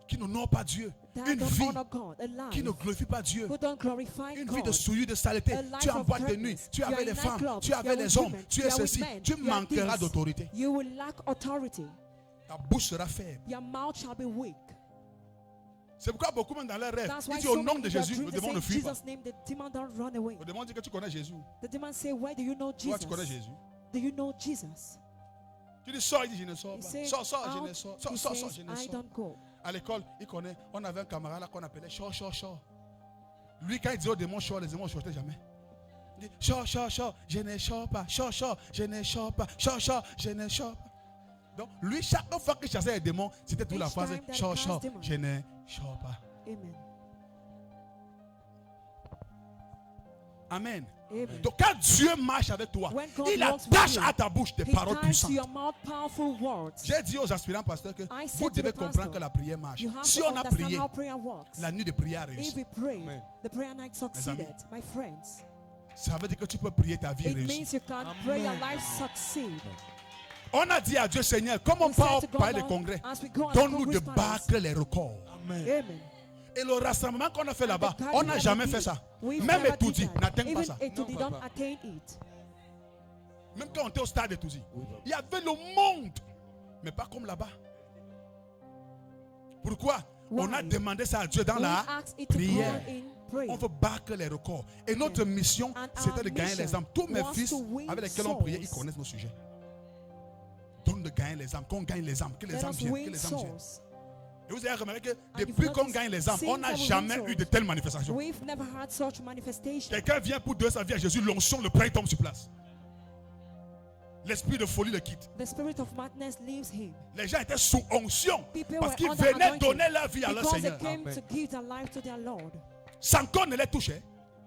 qui n'honorent pas Dieu. that Une don't vie honor God, a life qui ne glorifie pas Dieu. who don't glorify Une God. vie de souillure, de saleté. A life Tu es en of boîte de darkness. nuit. Tu es You are avec in les femmes. nightclubs. Tu es You avec are les with hommes. women. Tu You es are with ceci. men. Tu You are manqueras this. d'autorité. You will lack authority. Ta bouche sera faible. Your mouth shall be weak. C'est pourquoi beaucoup même dans leurs rêves, That's ils why disent so au nom many de in their Jésus, dreams, le they démon say, ne fuit pas. Jesus' name, the demon don't run away. Le démon dit que tu connais Jésus. The demon say, where do you know Toi, Jesus? tu connais Jésus. Do you know Jesus? Tu dis sors, il dit je ne sors He pas. says, Sors, je ne out. sors. He Sors, says, je ne I sors. don't go. À l'école, il connaît. On avait un camarade là qu'on appelait Chor. Lui, quand il disait au démon Chor, les démons ne sortaient jamais. Il dit Chor, je ne sors pas. Chor, je ne sors pas. Chor, je ne sors pas. Donc, lui, chaque fois qu'il chassait les démons, c'était toute la Each phrase time that Chor, cast demon. je ne sors pas. Amen. Amen. Amen. Donc, quand Dieu marche avec toi, When God il walks with attache you, à ta bouche des He paroles ties to puissantes. your mouth powerful words. J'ai dit aux aspirants pasteurs que I said vous to devez the comprendre pastor, que la prière marche. You have Si to on a understand prié, how prayer works. la nuit de prière a If réussi. we pray, Amen. the prayer night succeeded. My friends, Ça veut dire que tu peux prier ta vie it réussie. means you can pray your life succeed. On a dit à Dieu, Seigneur, comme on We said part to au God, palais des Lord, congrès, as we go on donne-nous de the Congress Palace. battre les records. Amen. Et le rassemblement qu'on a fait là-bas, The on n'a gathering jamais that we fait did, ça. we've Même never Etoudi did that. n'atteint pas Even ça. Etoudi don't attain it. Même quand on était au stade Etoudi, il y avait le monde, mais pas comme là-bas. Pourquoi? On a demandé ça à Dieu dans We la asked it to prière. pour in prayer. On veut battre les records. Et notre mission, And c'était our de gagner les mission âmes. Tous mes was fils to win avec lesquels on priait, ils souls. connaissent nos sujets. Donc de gagner les âmes, qu'on gagne les âmes, que les Let âmes us viennent, que win les âmes viennent. souls. Et vous avez remarqué que And depuis you've qu'on noticed, gagne les âmes, on since n'a that we win jamais souls, eu de telles manifestations. We've never had such manifestation. Quelqu'un vient pour donner sa vie à Jésus, l'onction, le prêtre tombe sur place. L'esprit de folie le quitte. The spirit of madness leaves him. Les gens étaient sous onction People parce were qu'ils under venaient anointing donner leur vie à leur because Seigneur. they came to give their life to their Lord. Sans qu'on ne les touche.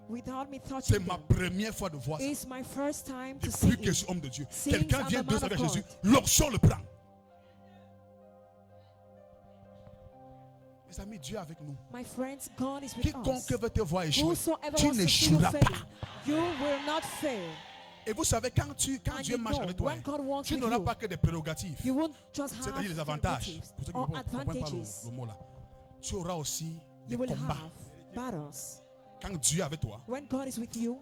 Without me touching C'est ma them. première fois de voir ça. It's my first time to see Depuis que je it. suis homme de Dieu. Since Quelqu'un I'm vient a donner sa man vie à of Jésus, God. l'onction le prend. Mes amis, Dieu est avec nous. My friends, God is with Quiconque us. veut te voir échouer, Whosoever tu wants to see you n'échoueras failing, pas. you will not fail. Et vous savez, quand And Dieu you marche know, avec toi, when God walks tu with n'auras you, pas que des prérogatives. You won't just have C'est-à-dire les avantages. prerogatives Pour ceux qui or ne comprennent pas advantages. le mot là. Tu auras aussi des You will combats. have battles. Quand Dieu est avec toi, When God is with you,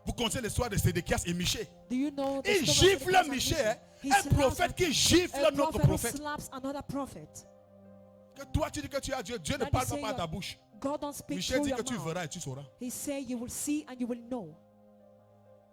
vous connaissez l'histoire de Sédéchias et Michée. do you know the Il story of gifle Sédéchias and Michée, Michée? He un slaps prophète qui gifle a notre prophet who prophète. slaps another prophet. Que toi tu dis que tu as Dieu, Dieu ne That parle you say pas par ta your- bouche. God don't speak Michée through dit your que tu mouth. verras et tu sauras. He say you will see and you will know.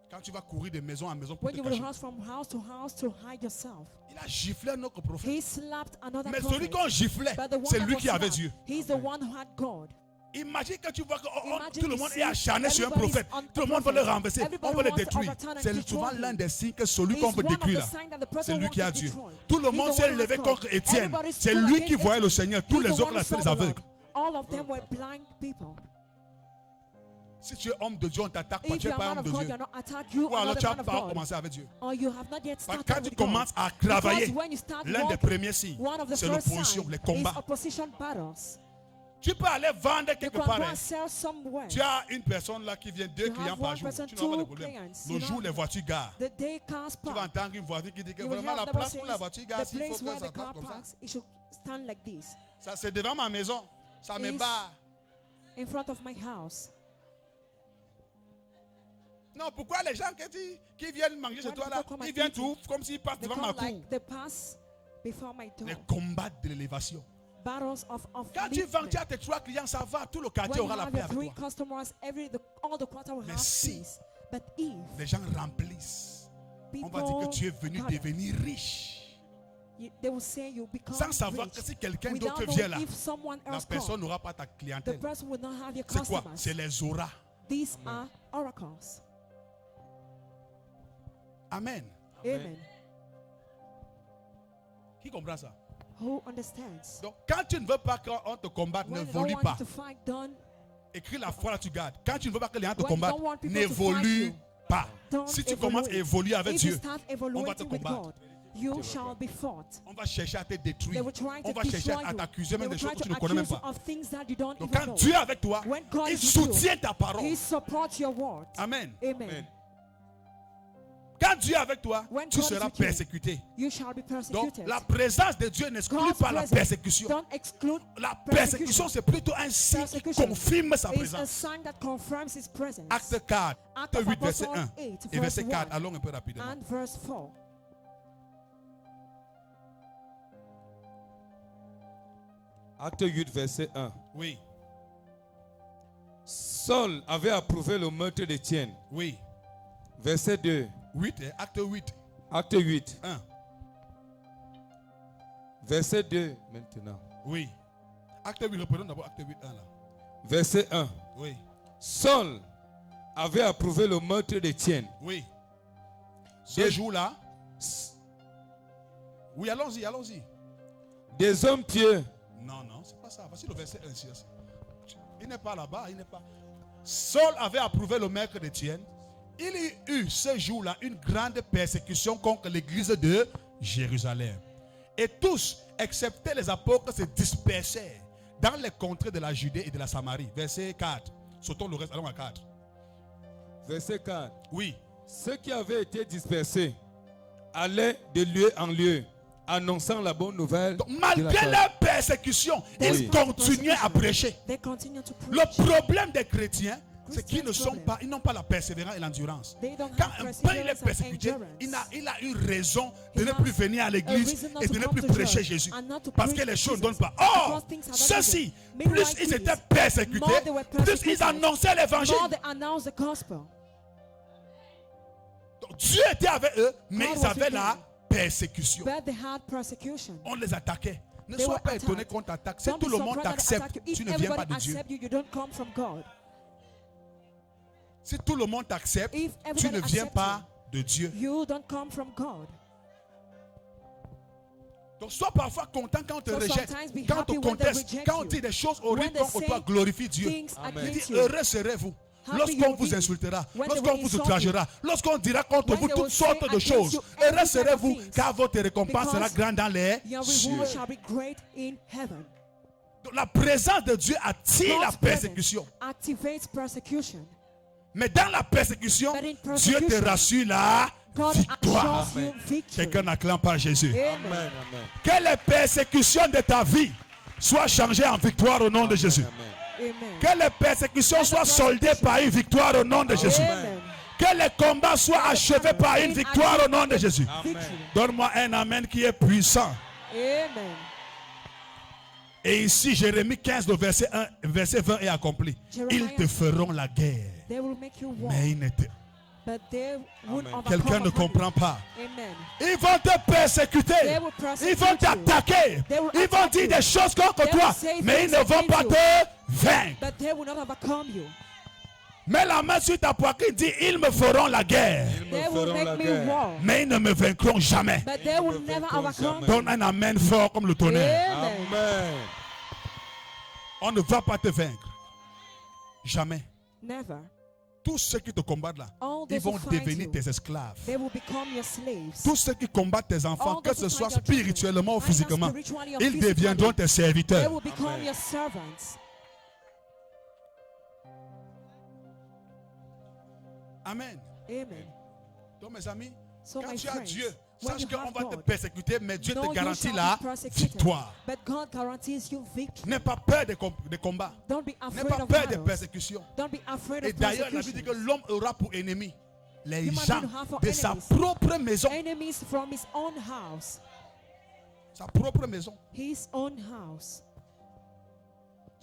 Quand tu vas courir de maison en maison pour When te you will cacher. rush from house to hide yourself. Il a giflé notre prophète. He slapped another Mais prophet. celui qu'on giflait, But the one c'est that lui was qui avait slapped, Dieu. He's the one who had God. Imagine que tu vois que Imagine tout le you monde see est acharné sur un everybody's prophète. on Tout le a monde veut le prophet. renverser. Everybody On veut le wants to détruire. overturn and C'est destroy souvent him. l'un des signes que celui qu'on It's veut one of détruire the là, signs that the person c'est lui wants qui a to Dieu. destroy. Tout le He's monde the s'est one who levé has God. contre Étienne. Everybody's C'est stood lui against qui voyait le Étienne. Seigneur. Tous He's les the autres one là, who c'est saw les the Lord. aveugles. All of them were blind people. Si tu es homme de Dieu, on t'attaque pas. If Tu you n'es are pas a homme man de of God, Dieu. you're not attacked. You Ou are alors not tu a n'as man of pas God. commencé avec Dieu. Or you have not yet Parce started que quand tu with God. commences à travailler, Because when you start l'un des walking, premiers signes, one of the c'est first l'opposition, signs les is combats. opposition battles. Tu peux aller vendre You quelque can part. go hein. and sell somewhere. Tu as une personne là qui vient, 2 You clients have par one jour. person, Tu n'as pas de 2 problème. clients. Le You jour, know, les voitures garent. The day cars Tu vas park. entendre une voiture qui dit que You will vraiment hear la the place voice où la says, voiture gare, the s'il faut place que where ça the passe car comme ça. parks, it should stand like this. Ça, c'est devant ma maison. Ça me bat. In front of my house. Non, pourquoi les gens qui viennent manger chez toi là, ils viennent tout comme s'ils passent devant ma cour. They pass before my door. Les combats de l'élévation. Battles of Quand tu vends, tu as tes 3 clients, ça va. Tout le quartier aura la paix avec toi. Customers, all the quarter will Mais have si peace. But if les gens remplissent, on va dire que tu es venu devenir riche. They will say you become Sans savoir rich. que si quelqu'un Without d'autre knowing vient là, if someone la else personne comes, n'aura pas ta the clientèle. person will not have your C'est quoi? customers. C'est les auras. These are oracles. Amen. Amen. Qui comprend ça? Who understands? Donc, quand tu ne veux pas qu'on te combatte, When you n'évolue don't pas. want to fight, don't. Écris la foi là, tu gardes. Quand tu ne veux pas que les gens te When you combattent, don't want people to n'évolue fight you, pas. don't Si tu evaluate. commences à évoluer avec If Dieu, you start on va te evaluating with combattre. God, you shall be fought. On va chercher à te They détruire. will try On to va chercher destroy à you. t'accuser They même will des choses try que tu to ne connais même accuse you pas. of things that you don't Donc even quand know. Dieu est avec toi, When God il is with soutient you, ta parole. He supports your word. Amen. Amen. Quand Dieu est avec toi, When tu God is seras with you, persécuté. You shall be Donc persecuted. la présence de Dieu n'exclut God's pas la presence persécution. don't exclude La persécution, c'est plutôt un signe qui Persecution confirme sa is a présence. sign that confirms His presence. Acte 4, Acte acte of 8, verset Apostles 1 8, et verset verse 4. 1 Allons un peu rapidement. and verse 4. Acte 8, verset 1. Oui, Saul avait approuvé le meurtre d'Étienne. oui. Verset 2. 8, acte 8, Acte 8, 1. verset 2 maintenant. Oui. Acte 8, reprenons d'abord acte 8, 1 là. Verset 1. Oui, Saul avait approuvé le meurtre d'Étienne. oui. Ce jour-là. Oui, allons-y, allons-y. Des hommes pieux. Non, non, c'est pas ça. Voici le verset 1 ici. Il n'est pas là-bas, il n'est pas. Saul avait approuvé le maître d'Étienne. Il y eut ce jour-là une grande persécution contre l'église de Jérusalem. Et tous, excepté les apôtres, se dispersèrent dans les contrées de la Judée et de la Samarie. Verset 4. Sautons le reste, allons à 4. Verset 4. Oui. Ceux qui avaient été dispersés allaient de lieu en lieu, annonçant la bonne nouvelle. Donc, malgré leur persécution, ils continuaient à prêcher. Le problème des chrétiens, c'est qu'ils n'ont pas la persévérance et l'endurance. Quand un peuple est persécuté, il a une raison de ne plus venir à l'église et de ne plus prêcher Jésus. Parce que les choses ne donnent pas. Or, ceux-ci, plus ils étaient persécutés, plus ils annonçaient l'évangile. Donc, Dieu était avec eux, mais ils avaient la persécution. On les attaquait. Ne sois pas étonné qu'on t'attaque. Si tout le monde t'accepte, tu ne viens pas de Dieu. Si tout le monde t'accepte, tu ne viens pas de Dieu. Donc sois parfois content quand on te rejette, quand on te conteste, quand on dit des choses horribles contre toi, glorifie Dieu. Dis, heureux serez-vous. Lorsqu'on vous insultera, lorsqu'on vous outragera, lorsqu'on dira contre vous toutes sortes de choses, heureux serez-vous, car votre récompense sera grande dans les cieux. Donc, la présence de Dieu attire la persécution. Mais dans la persécution, Dieu te rassure la victoire. Quelqu'un n'acclame pas Jésus. Amen. Que les persécutions de ta vie soient changées en victoire au nom de Jésus. Que les persécutions soient soldées par une victoire au nom de Jésus. Que les combats soient achevés par une victoire au nom de Jésus. Donne-moi un amen qui est puissant. Amen. Et ici, Jérémie 15, le verset 20 est accompli. Ils te feront la guerre. Mais ils ne te... Quelqu'un ne comprend pas. Ils vont te persécuter. Ils vont t'attaquer. Ils vont dire des choses contre toi. Mais ils ne vont pas te vaincre. Mets la main sur ta poitrine. Dis, ils me feront la guerre. Mais ils ne me vaincront jamais. Donne un amen fort comme le tonnerre. Amen. On ne va pas te vaincre. Jamais. Never. Tous ceux qui te combattent là, ils vont devenir tes esclaves. They will become your slaves. Tous ceux qui combattent tes enfants, que ce soit spirituellement ou physiquement, spiritually or ils deviendront tes They serviteurs. will become your servants. Amen. Amen. Donc mes amis, So quand my tu as friends, Dieu, Sache qu'on va te persécuter, mais Dieu te garantit la victoire. But God guarantees you victory. N'aie pas peur des combats. Don't be N'aie afraid pas of peur des battles. persécutions. Don't be afraid Et of d'ailleurs, la Bible dit que persecution. l'homme aura pour ennemi les Human gens being have for de sa enemies. propre maison. Enemies from his own house. Sa propre maison. His own house.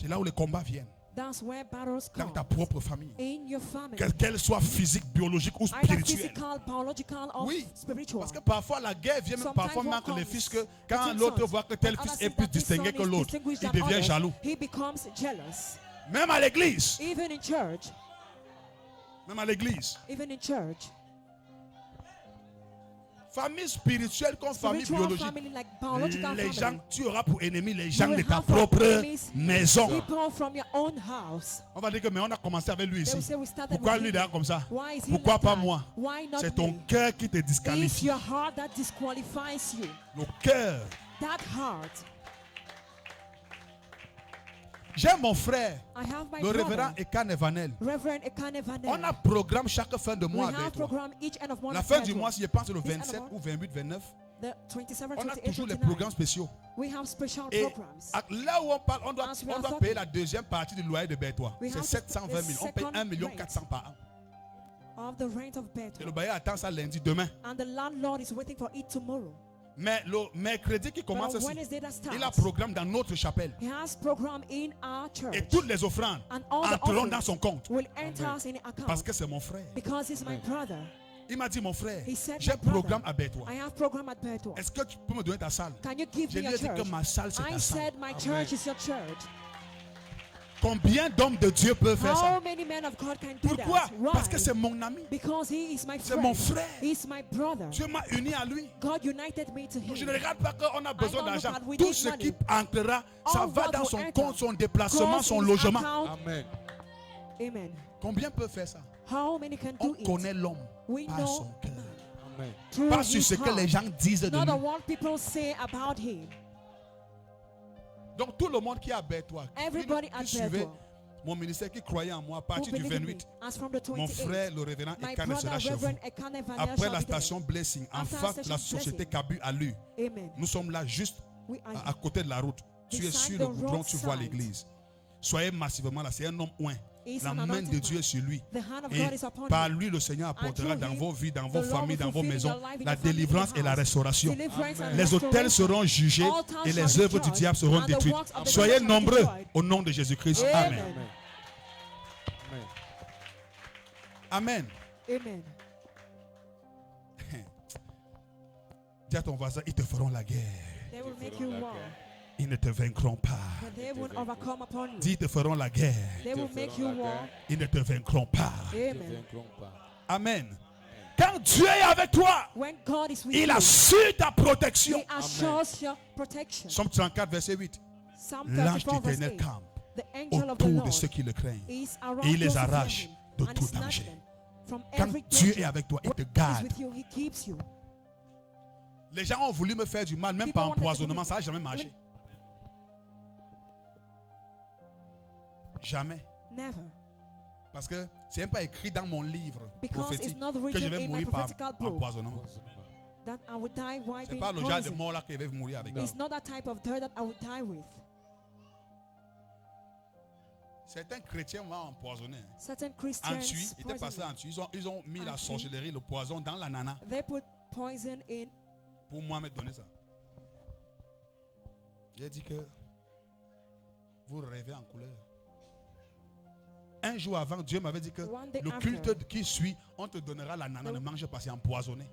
C'est là où les combats viennent. That's where battles Dans come. ta propre famille. In your family. Qu'elle soit physique, biologique ou Either spirituelle. physical, biological, or Oui. spiritual. Parce que parfois la guerre vient même Sometimes parfois what entre les comes fils que quand between l'autre sons, voit que tel when fils others est see plus that this distingué son que is l'autre, distinguished il than devient others, jaloux. He becomes jealous. Même à l'église. Even in church. Même à l'église. Even in church. Famille spirituelle comme famille Spiritual biologique. family, like biological Les family. gens, tu auras pour ennemis les You gens will de ta have for propre enemies maison. People from your own house. On va dire que mais on a commencé avec lui They will ici. say we started Pourquoi with lui him. d'ailleurs comme ça? Why is he Pourquoi like pas that? moi? Why not C'est ton me? cœur qui te It's disqualifie. your heart that disqualifies you. Le cœur. That heart. J'ai mon frère, I have my le brother, révérend Ekan Evanel. Reverend Ekane Vanel. On a programme chaque fin de We mois have avec toi. program each end of month. La fin with du you. mois, si je pense le This end of 27 month, ou 28, 29, the 27, on a 28, toujours les 29. programmes spéciaux. We have special Et programs. là où on parle, on doit As we are payer talking, la deuxième partie du loyer de Bertois. we C'est have 720 000. the On paye second 1 million rate. 400 par an. Of the rent of Et Bethel. le bailleur attend ça lundi, demain. And the landlord is waiting for it tomorrow. Mais le mercredi qui commence, But on aussi, Wednesday that starts, il a programme dans notre chapelle. he has program in our church. Et toutes les offrandes And all the entreront offerings dans son compte. will enter us in account. Parce que c'est mon frère. Because he's my brother. Il m'a dit, mon frère, He said, j'ai my brother, programme à Bertois. I have program at Bethel. Est-ce que tu peux me donner ta salle? Can you give Je me lui your ai dit church? que ma salle, c'est I ta salle. said my church is your church. Combien d'hommes de Dieu peuvent faire ça? How many men of God can do Pourquoi? that? Why? Parce que c'est mon ami. Because he is my C'est friend. mon frère. He's my brother. Dieu m'a uni à lui. God united me to him. Je ne regarde pas qu'on a besoin don't look d'argent. at we Tout need ce money. qui entrera, ça All va what dans will son enter compte, son déplacement, goes son in logement. account. Amen. Amen. Combien peuvent faire ça? How many can On do it? connaît l'homme We par know son cœur. Amen. through Pas sur his ce que heart. les gens disent de Not lui. on what people say about him. Donc tout le monde qui est à Bertois, Everybody qui at suivait Bethel mon ministère, qui croyait en moi à who partir du believed me, 28, as from the mon 28th, frère, le révérend my Ekane brother sera chez vous. Reverend Ekane Vanel Après shall la be there. station Blessing, en After face de la station société Blessing. Cabu à lui. Amen. Nous sommes là juste We are à côté de la route. Tu es beside sur the le goudron, tu vois roadside. l'église. Soyez massivement là. C'est un homme oint. He's La an main de anointed Dieu man. est sur lui. The hand of Et God is upon par him. lui, le Seigneur apportera through dans him, vos vies, dans the vos Lord familles, will dans vos fulfill maisons, your life in la your family, délivrance in et your la house. restauration. Deliverance and Les hôtels restoration. seront jugés All towns et shall les be œuvres du judged, diable seront and the détruites. works of the Soyez devil shall be nombreux destroyed. au nom de Jésus-Christ. Amen. Amen. Amen. Amen. Dis à ton voisin, ils te feront la guerre. They will make you war, Ils ne te vaincront pas. but they will overcome upon you. Dis, ils te feront la guerre. They will make you war. Ils ne te vaincront pas. Amen. Amen. Quand Dieu est avec toi, When God is with il you, assure ta protection. He assures your protection. Psaume 34, verset 8. Psalm L'ange 34, verse d'Éternel 8. campe The angel of the autour de Lord ceux qui le craignent. is around Et il les those who fear arrache him, de and tout snatch danger. them from Quand every Dieu danger. est avec toi, il te When he is garde. with you, He keeps you. Les gens ont voulu me faire du mal, même People par wanted to empoisonnement, do- ça n'a jamais marché. Jamais. Never. Parce que c'est même pas écrit dans mon livre Because prophétique it's not que je written vais in my mourir par prophetical book empoisonnement. that I would die while C'est being pas le genre de poisoned. mort là qui va mourir avec. It's not that type of death that I would die with. Certains chrétiens m'ont empoisonné. Certain En Christians Tui, ils étaient passés poison en Tui. Ils ont mis la En Tui. sorcellerie, le poison dans l'ananas me. They put poison in. pour moi me donner ça. J'ai dit que vous rêvez en couleur. Un jour avant, Dieu m'avait dit que One day le after. culte qui suit, on te donnera l'ananas, ne mange pas, c'est empoisonné.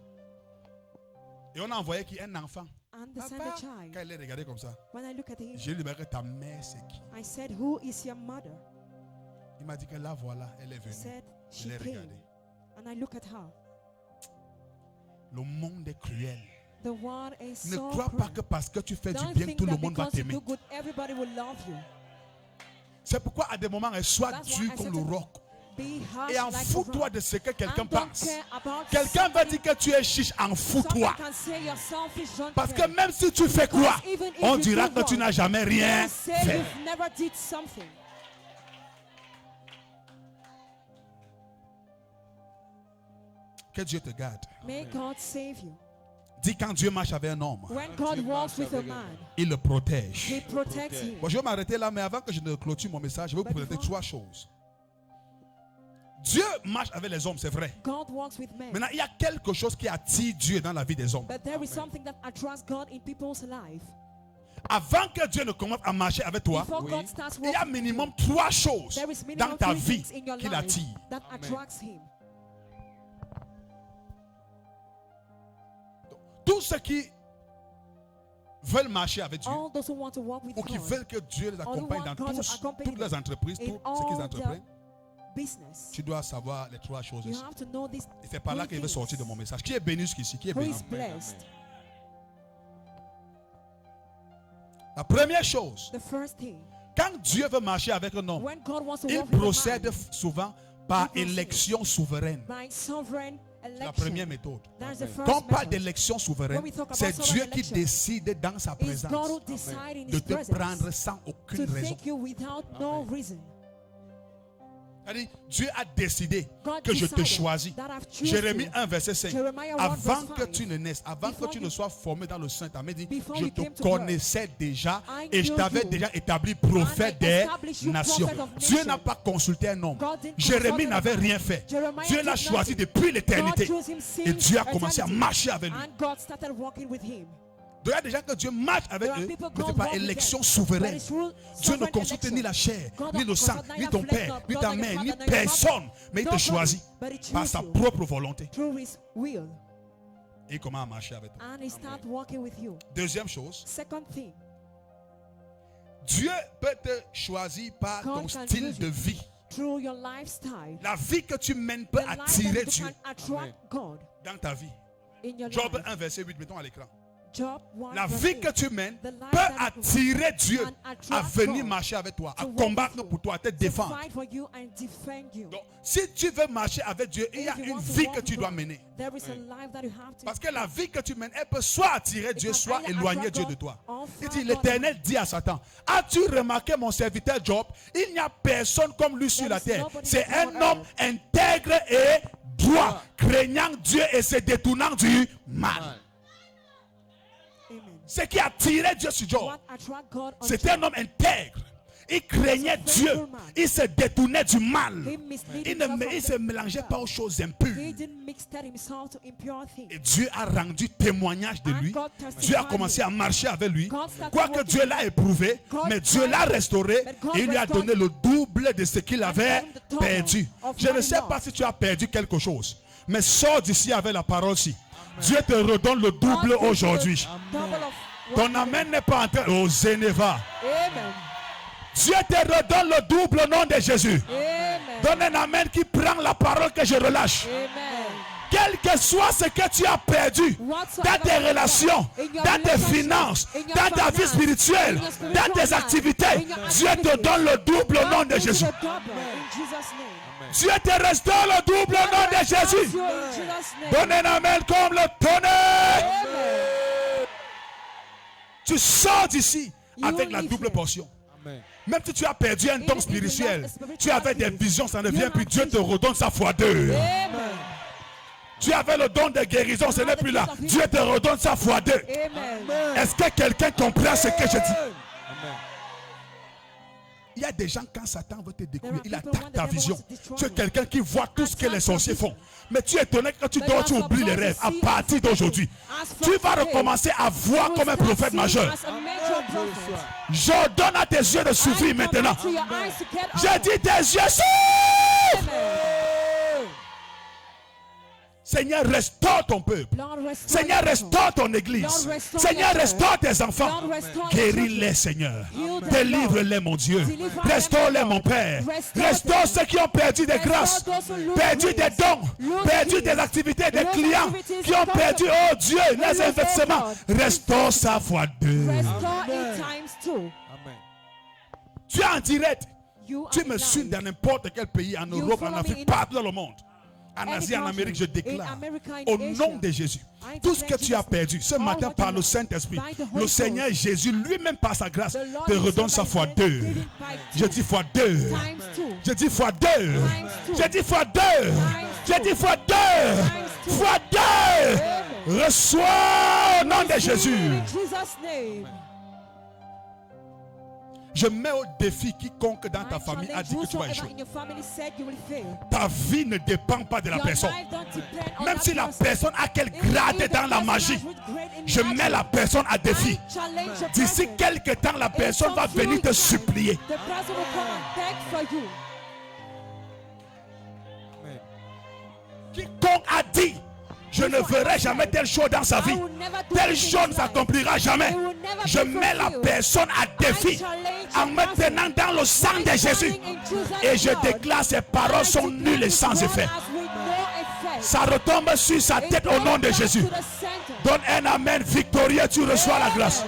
Et on a envoyé qui un enfant. And the send Papa, a child. quand il est regardé comme ça, When I look at him, j'ai lui dit que ta mère c'est qui? I said, "Who is your mother?" Il m'a dit que là voilà, elle est He venue. said, Je "She l'ai came." regardée. And I look at her. Le monde est cruel. The world is Ne so crois pas cruel. que parce que tu fais du Don't bien, think tout le that monde va because you t'aimer. do good, everybody will love you. C'est pourquoi à des moments, elle soit That's dure why I comme said le to roc. Be harsh Et en like a fous-toi rock. de ce que quelqu'un And don't pense. care about Quelqu'un va something. dire que tu es chiche, en fous-toi. Someone can say you're selfish, don't Parce que care. même si tu fais quoi, Because even if on you dira do que tu wrong, n'as jamais they rien will say fait. you've never did something. Que Dieu te garde. May God save you. Dis quand Dieu marche avec un homme, When God walks with a man, il le protège. He protects him. Bon, je vais m'arrêter là, mais avant que je ne clôture mon message, je vais vous présenter trois choses. Dieu marche avec les hommes, c'est vrai. God walks with men. Maintenant, il y a quelque chose qui attire Dieu dans la vie des hommes. But there is something that attracts God in people's life. Avant que Dieu ne commence à marcher avec toi, il y a minimum trois choses dans ta vie qui l'attirent. That attracts him. Tous ceux qui veulent marcher avec Dieu, All those who want to walk with ou qui God, veulent que Dieu les accompagne dans toutes les entreprises, tout ce qu'ils entreprennent, business. tu dois savoir les trois choses You ici. have to know these Et c'est par là qu'il veut sortir de mon message. Qui est béni jusqu'ici? Qui est Who béni? is blessed? La première chose, The first thing, quand Dieu veut marcher avec un homme, when God wants to il walk with a procède man, souvent par élection souveraine. by sovereign La election. première méthode. That is the first Quand on parle method. d'élection souveraine, When we talk about c'est sovereign Dieu qui election, décide dans sa It's God présence who decides in de His te presence prendre sans aucune to raison. take you without no reason. C'est-à-dire, Dieu a décidé God que je te decided choisis. that I've chosen Jérémie you. 1, verset 5. Jeremiah 1, Avant verse que 5. tu ne naisses, avant que Before tu you- ne sois formé dans le sein, tu m'as dit, Before je you te came to connaissais déjà I et je knew t'avais you. déjà établi prophète And I des established you nations. prophet of Dieu nations. n'a pas consulté un homme. God didn't Jérémie consult n'avait anyone. rien fait. Jeremiah Dieu l'a did choisi nothing. depuis l'éternité. God chose him since Et Dieu a commencé à eternity. marcher avec lui. And God started walking with him. Il y a des gens que Dieu marche avec There are eux, people mais God c'est par walk with élection them. souveraine. But it's through Dieu ne sovereign consulte election. ni la chair, God ni le sang, consult ni neither ton flesh, père, nor ni blood, ta nor mère, your ni father, nor your personne. Mais il te Nobody, choisit but he par chose sa you propre volonté. through his will. Et il commence à marcher avec toi. And he start walking with you. Deuxième chose, Second thing, Dieu peut te choisir par God ton can style use de you. vie. through your lifestyle. La vie que tu mènes peut The life attirer that you Dieu can attract God dans ta vie. in your Job life. 1, verset 8, mettons à l'écran. Job 1, La verse vie 8. que tu mènes The life peut that you attirer Dieu can attract à venir God marcher avec toi, à to walk combattre with you, pour toi, à te to défendre. fight for you and defend you. Donc, si tu veux marcher avec Dieu, il y a If you une want to vie walk que tu with dois God, mener. there is a life that you have to Parce que la vie que tu mènes, elle peut soit attirer Dieu, can soit either éloigner attract Dieu God de toi. or Il far dit, God l'Éternel dit à Satan, as-tu remarqué mon serviteur Job? Il n'y a personne comme lui sur la There is terre. nobody C'est on un homme intègre et droit, craignant Dieu et se détournant du mal. Amen. Ce qui attirait Dieu sur Job, What attract God on c'était un homme intègre. Il craignait Dieu. Il se détournait du mal. Il ne se mélangeait pas aux choses impures. He didn't mix that himself to impure things. Et Dieu a rendu témoignage de lui. God testified Dieu a commencé à marcher avec lui. God started Quoique walking Dieu l'a éprouvé, God mais Dieu tried l'a him, restauré but God et il lui a restored donné le double de ce qu'il avait gave him the double perdu. of Je ne what he sais lost. pas si tu as perdu quelque chose, mais sors d'ici avec la parole-ci. Dieu te redonne le double God gives you aujourd'hui. the double of Ton what amen n'est pas en train. Oh, Zénéva. Amen. Dieu te redonne le double au nom de Jésus. Amen. Donne un amen qui prend la parole que je relâche. Amen. Quel que soit ce que tu as perdu dans tes relations, dans tes finances, dans ta vie spirituelle, dans tes activités, Dieu te donne le double au nom de Jésus. The double in Jesus' name. Dieu te restaure le double au nom de Jésus. You in Jesus' name. Donne un amen comme le tonnerre. Amen. Tu sors d'ici You avec la leave double here. portion. Même si tu as perdu un don Even if you spirituel, lost a spiritual tu avais des ability, visions, ça ne you vient have plus. Dieu te vision. redonne sa fois deux. Amen. Tu avais le don de guérison, ce n'est plus là. Dieu te redonne sa fois deux. Amen. Est-ce que quelqu'un comprend ce que je dis? Il y a des gens, quand Satan veut te découvrir, il attaque ta vision. Tu es quelqu'un qui voit tout ce que les sorciers font. Mais tu es étonné que tu dors, tu oublies les rêves. À partir d'aujourd'hui, tu vas recommencer à voir comme un prophète majeur. As a major prophet. J'ordonne à tes yeux de s'ouvrir maintenant. To your eyes to get J'ai open. dit tes yeux s'ouvrent. Seigneur, restaure ton peuple. Lord, restore Seigneur, your restaure ton église. Lord, restore Seigneur, your restaure tes enfants. Lord, restore Guéris-les, your Seigneur. Heal them, Délivre-les, mon Dieu. Deliver them, Restaure-les, Lord. mon Père. Restore Restaure them. ceux qui ont perdu des Restore grâces, those who lose perdu des grace, dons, lose perdu gifts, des activités, des lose clients, activities, qui ont lose perdu, oh Dieu, les lose investissements. their Restaure sa fois deux. Restore in times two. Tu es en direct. You Tu are me in suis life. dans n'importe quel pays, en You Europe, en follow me Afrique, in partout dans le monde. En any Asie, en country, Amérique, je in déclare America, in au Asia, nom de Jésus, I tout ce que declare tu as Jesus' perdu ce all matin what par you le lost Saint-Esprit, by the Holy le Ghost. Seigneur Jésus lui-même par sa grâce The Lord te is redonne sa by fois grace, deux. giving by Je dis fois deux. times two. Je dis fois deux. Times two. Je dis fois deux. Times Je two. dis fois deux. Times two. Fois deux. Reçois Au nom de Jésus. In Jesus' name. Je mets au défi quiconque dans ta famille a dit que tu vas échouer. Ta vie ne dépend pas de la personne. Même si la personne a quel grade dans la magie, je mets la personne à défi. D'ici quelque temps, la personne va venir te supplier. Quiconque a dit je ne verrai jamais telle chose dans sa vie, telle chose ne s'accomplira jamais, je mets la personne à défi en me tenant dans le sang de Jésus et je déclare ces paroles sont nulles et sans effet. Ça retombe sur sa tête au nom de Jésus. Donne un amen victorieux, tu reçois la grâce.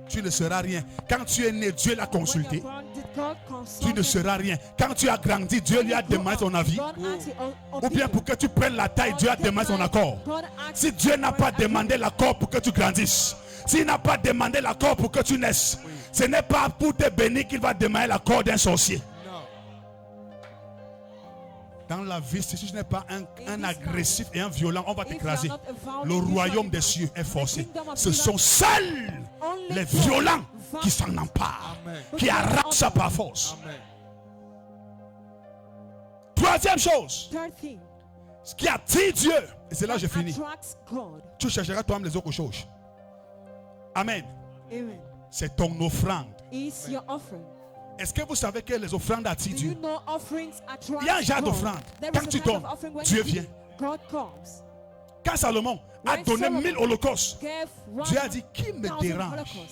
Tu ne seras rien. Quand tu es né, Dieu l'a consulté. Tu ne seras rien. Quand tu as grandi, Dieu lui a demandé ton avis. Ou bien pour que tu prennes la taille, Dieu a demandé ton accord. Si Dieu n'a pas demandé l'accord pour que tu grandisses, s'il n'a pas demandé l'accord pour que tu naisses, ce n'est pas pour te bénir qu'il va demander l'accord d'un sorcier. Dans la vie, si tu n'es pas un agressif et un violent, on va t'écraser. Le royaume des cieux est forcé. Ce sont seuls les violents qui s'en emparent, qui arrachent ça par force. Troisième chose, ce qui attire Dieu, et c'est là que je finis. Tu chercheras toi-même les autres choses. Amen. C'est ton offrande. Est-ce que vous savez que les offrandes attirent Dieu? Il y a un genre d'offrande. Quand tu donnes, Dieu vient. Quand Salomon a donné 1000 holocaustes, Dieu a dit, qui me dérange?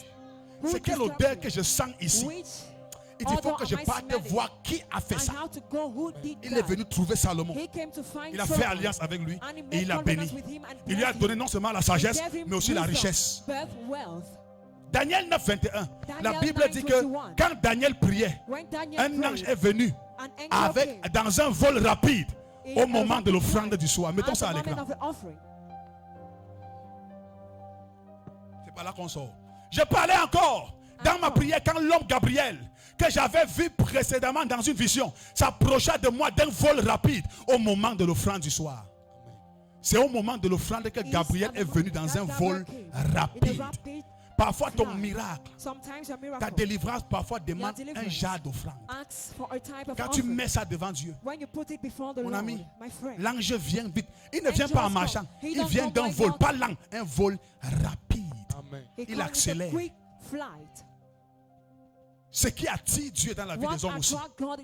C'est quelle odeur que je sens ici? Il dit, il faut que je parte voir qui a fait ça. Il est venu trouver Salomon. Il a fait alliance avec lui et il l'a béni. Il lui a donné non seulement la sagesse, mais aussi la richesse. Daniel 9, 21, la Bible dit que quand Daniel priait, un ange est venu dans un vol rapide au moment de l'offrande du soir. Mettons ça à l'écran. C'est pas là qu'on sort. Je parlais encore dans ma prière quand l'homme Gabriel, que j'avais vu précédemment dans une vision, s'approcha de moi d'un vol rapide au moment de l'offrande du soir. C'est au moment de l'offrande que Gabriel est venu dans un vol rapide. Parfois ton miracle, ta délivrance parfois demande un genre d'offrande. Quand tu mets ça devant Dieu, mon ami, l'ange vient vite. Il ne vient pas en marchant, il vient d'un vol, pas lent, un vol rapide. Il accélère. Ce qui attire Dieu dans la vie des hommes aussi,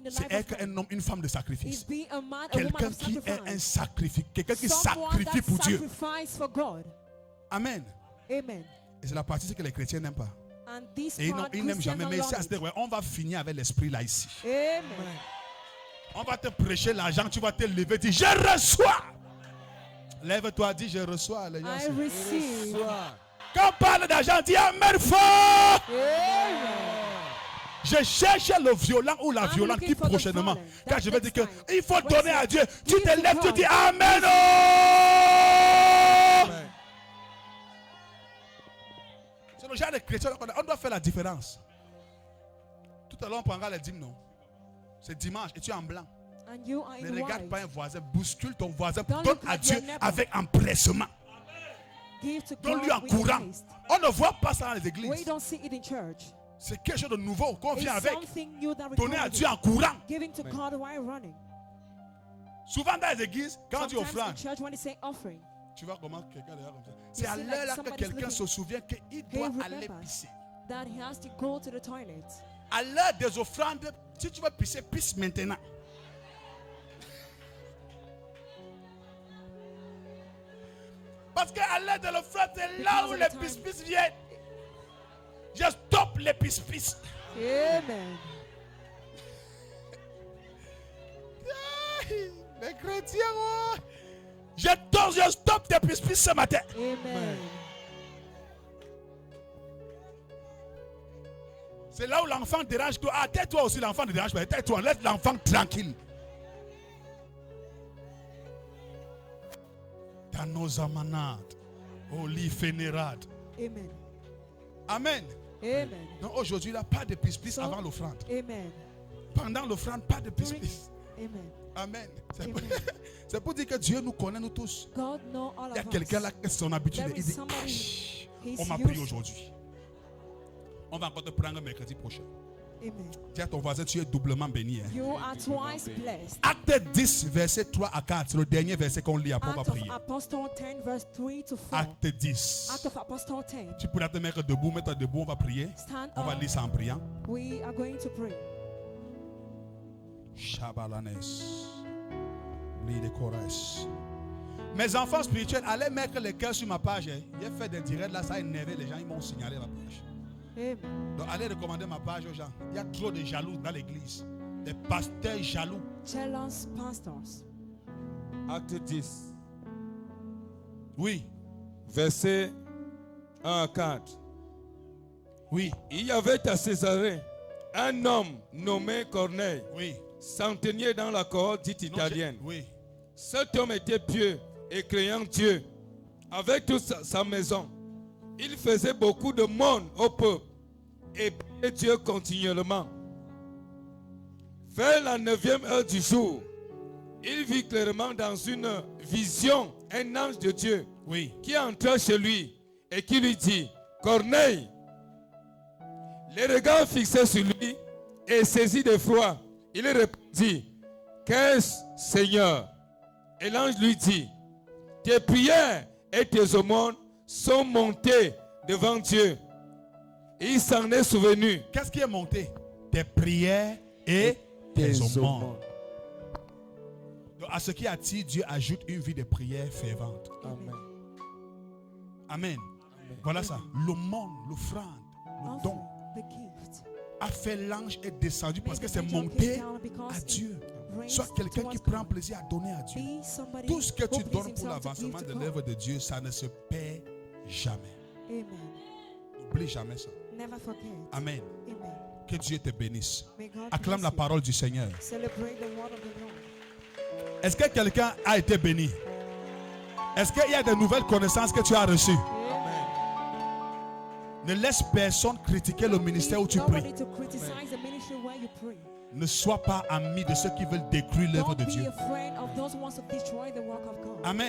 c'est être un homme, une femme de sacrifice. Quelqu'un qui est un sacrifice, quelqu'un qui sacrifie pour Dieu. Amen. Et c'est la partie que les chrétiens n'aiment pas. Et ils n'aiment jamais. Mais ici, on va finir avec l'esprit là ici. On va te prêcher l'argent, tu vas te lever, dire je reçois. Lève-toi, dis je reçois. Quand on parle d'argent, dis amen fort. Je cherche le violent ou la violente qui prochainement, quand je vais dire qu'il faut donner à Dieu, tu te lèves, tu dis amen. C'est le genre de chrétien, on doit faire la différence. Tout à l'heure, on prendra les dîmes, non? C'est dimanche et tu es en blanc. Ne regarde pas un voisin, bouscule ton voisin, donne à Dieu avec empressement. Donne-lui en courant. On ne voit pas ça dans les églises. C'est quelque chose de nouveau qu'on vient avec. Donner à Dieu en courant. Souvent dans les églises, quand tu offrandes, tu vois comment quelqu'un est là comme ça. C'est à l'heure là que quelqu'un se souvient qu'il doit aller pisser. À l'heure des offrandes, si tu veux pisser, pisse maintenant. Parce qu'à l'heure de l'offrande, c'est là où les pisse-pisse viennent. Je stoppe les pisse-pisse. Amen. Les chrétiens, oh. Je stoppe tes pisse-pisse ce matin. Amen. C'est là où l'enfant dérange toi. Ah, tais-toi aussi, l'enfant ne dérange pas. Tais-toi, laisse l'enfant tranquille. Dans nos amanades, oli fénérade. Amen. Amen. Amen. Non, aujourd'hui, il n'y a pas de pisse-pisse avant l'offrande. Amen. Pendant l'offrande, pas de pisse-pisse. Amen. Amen. C'est pour dire que Dieu nous connaît, nous tous. God knows all Il y a of quelqu'un us. là qui son habitude. There Il is dit, somebody, he's on m'a prié used. aujourd'hui. On va encore te prendre mercredi prochain. Amen. Dis à ton voisin, tu es doublement béni. Hein. You are twice blessed. Acte 10, verset 3 à 4. C'est le dernier verset qu'on lit. Après, on va Act of prier. Apostle 10, verse 3 to 4. Acte 10. Act of Apostle 10. Tu pourras te mettre debout, mets-toi debout, on va prier. Stand On va up. lire ça en priant. We are going to pray. Shabalanes. Lide Kores. Mes enfants spirituels, allez mettre les cœurs sur ma page. Hein. J'ai fait des directs là, ça a énervé les gens, ils m'ont signalé la page. Amen. Donc allez recommander ma page aux gens. Il y a trop de jaloux dans l'église. Des pasteurs jaloux. Jealous pastors. Acte 10. Oui. Verset 1 à 4. Oui. Il y avait à Césarée un homme nommé Corneille. Oui. Centenier dans la cohorte dite italienne. Oui. Cet homme était pieux et craignant Dieu. Avec toute sa maison, il faisait beaucoup de monde au peuple et priait Dieu continuellement. Vers la 9e heure du jour, il vit clairement dans une vision un ange de Dieu qui entra chez lui et qui lui dit, Corneille. Les regards fixés sur lui et saisi d'effroi, il répondit, qu'est-ce, Seigneur? Et l'ange lui dit, tes prières et tes aumônes sont montées devant Dieu. Et il s'en est souvenu. Qu'est-ce qui est monté? Tes prières et tes aumônes. Donc, à ce qui attire, Dieu ajoute une vie de prière fervente. Amen. Amen. Voilà ça. L'aumône, l'offrande, le don a fait l'ange est descendu parce que c'est monté à Dieu. Sois quelqu'un qui prend plaisir à donner à Dieu. Tout ce que tu donnes pour l'avancement de l'œuvre de Dieu, ça ne se perd jamais. N'oublie jamais ça. Amen. Que Dieu te bénisse. Acclame la parole du Seigneur. Est-ce que quelqu'un a été béni? Est-ce qu'il y a de nouvelles connaissances que tu as reçues? Ne laisse personne critiquer le ministère où tu pries. Ne sois pas ami de ceux qui veulent détruire l'œuvre de Dieu. Amen.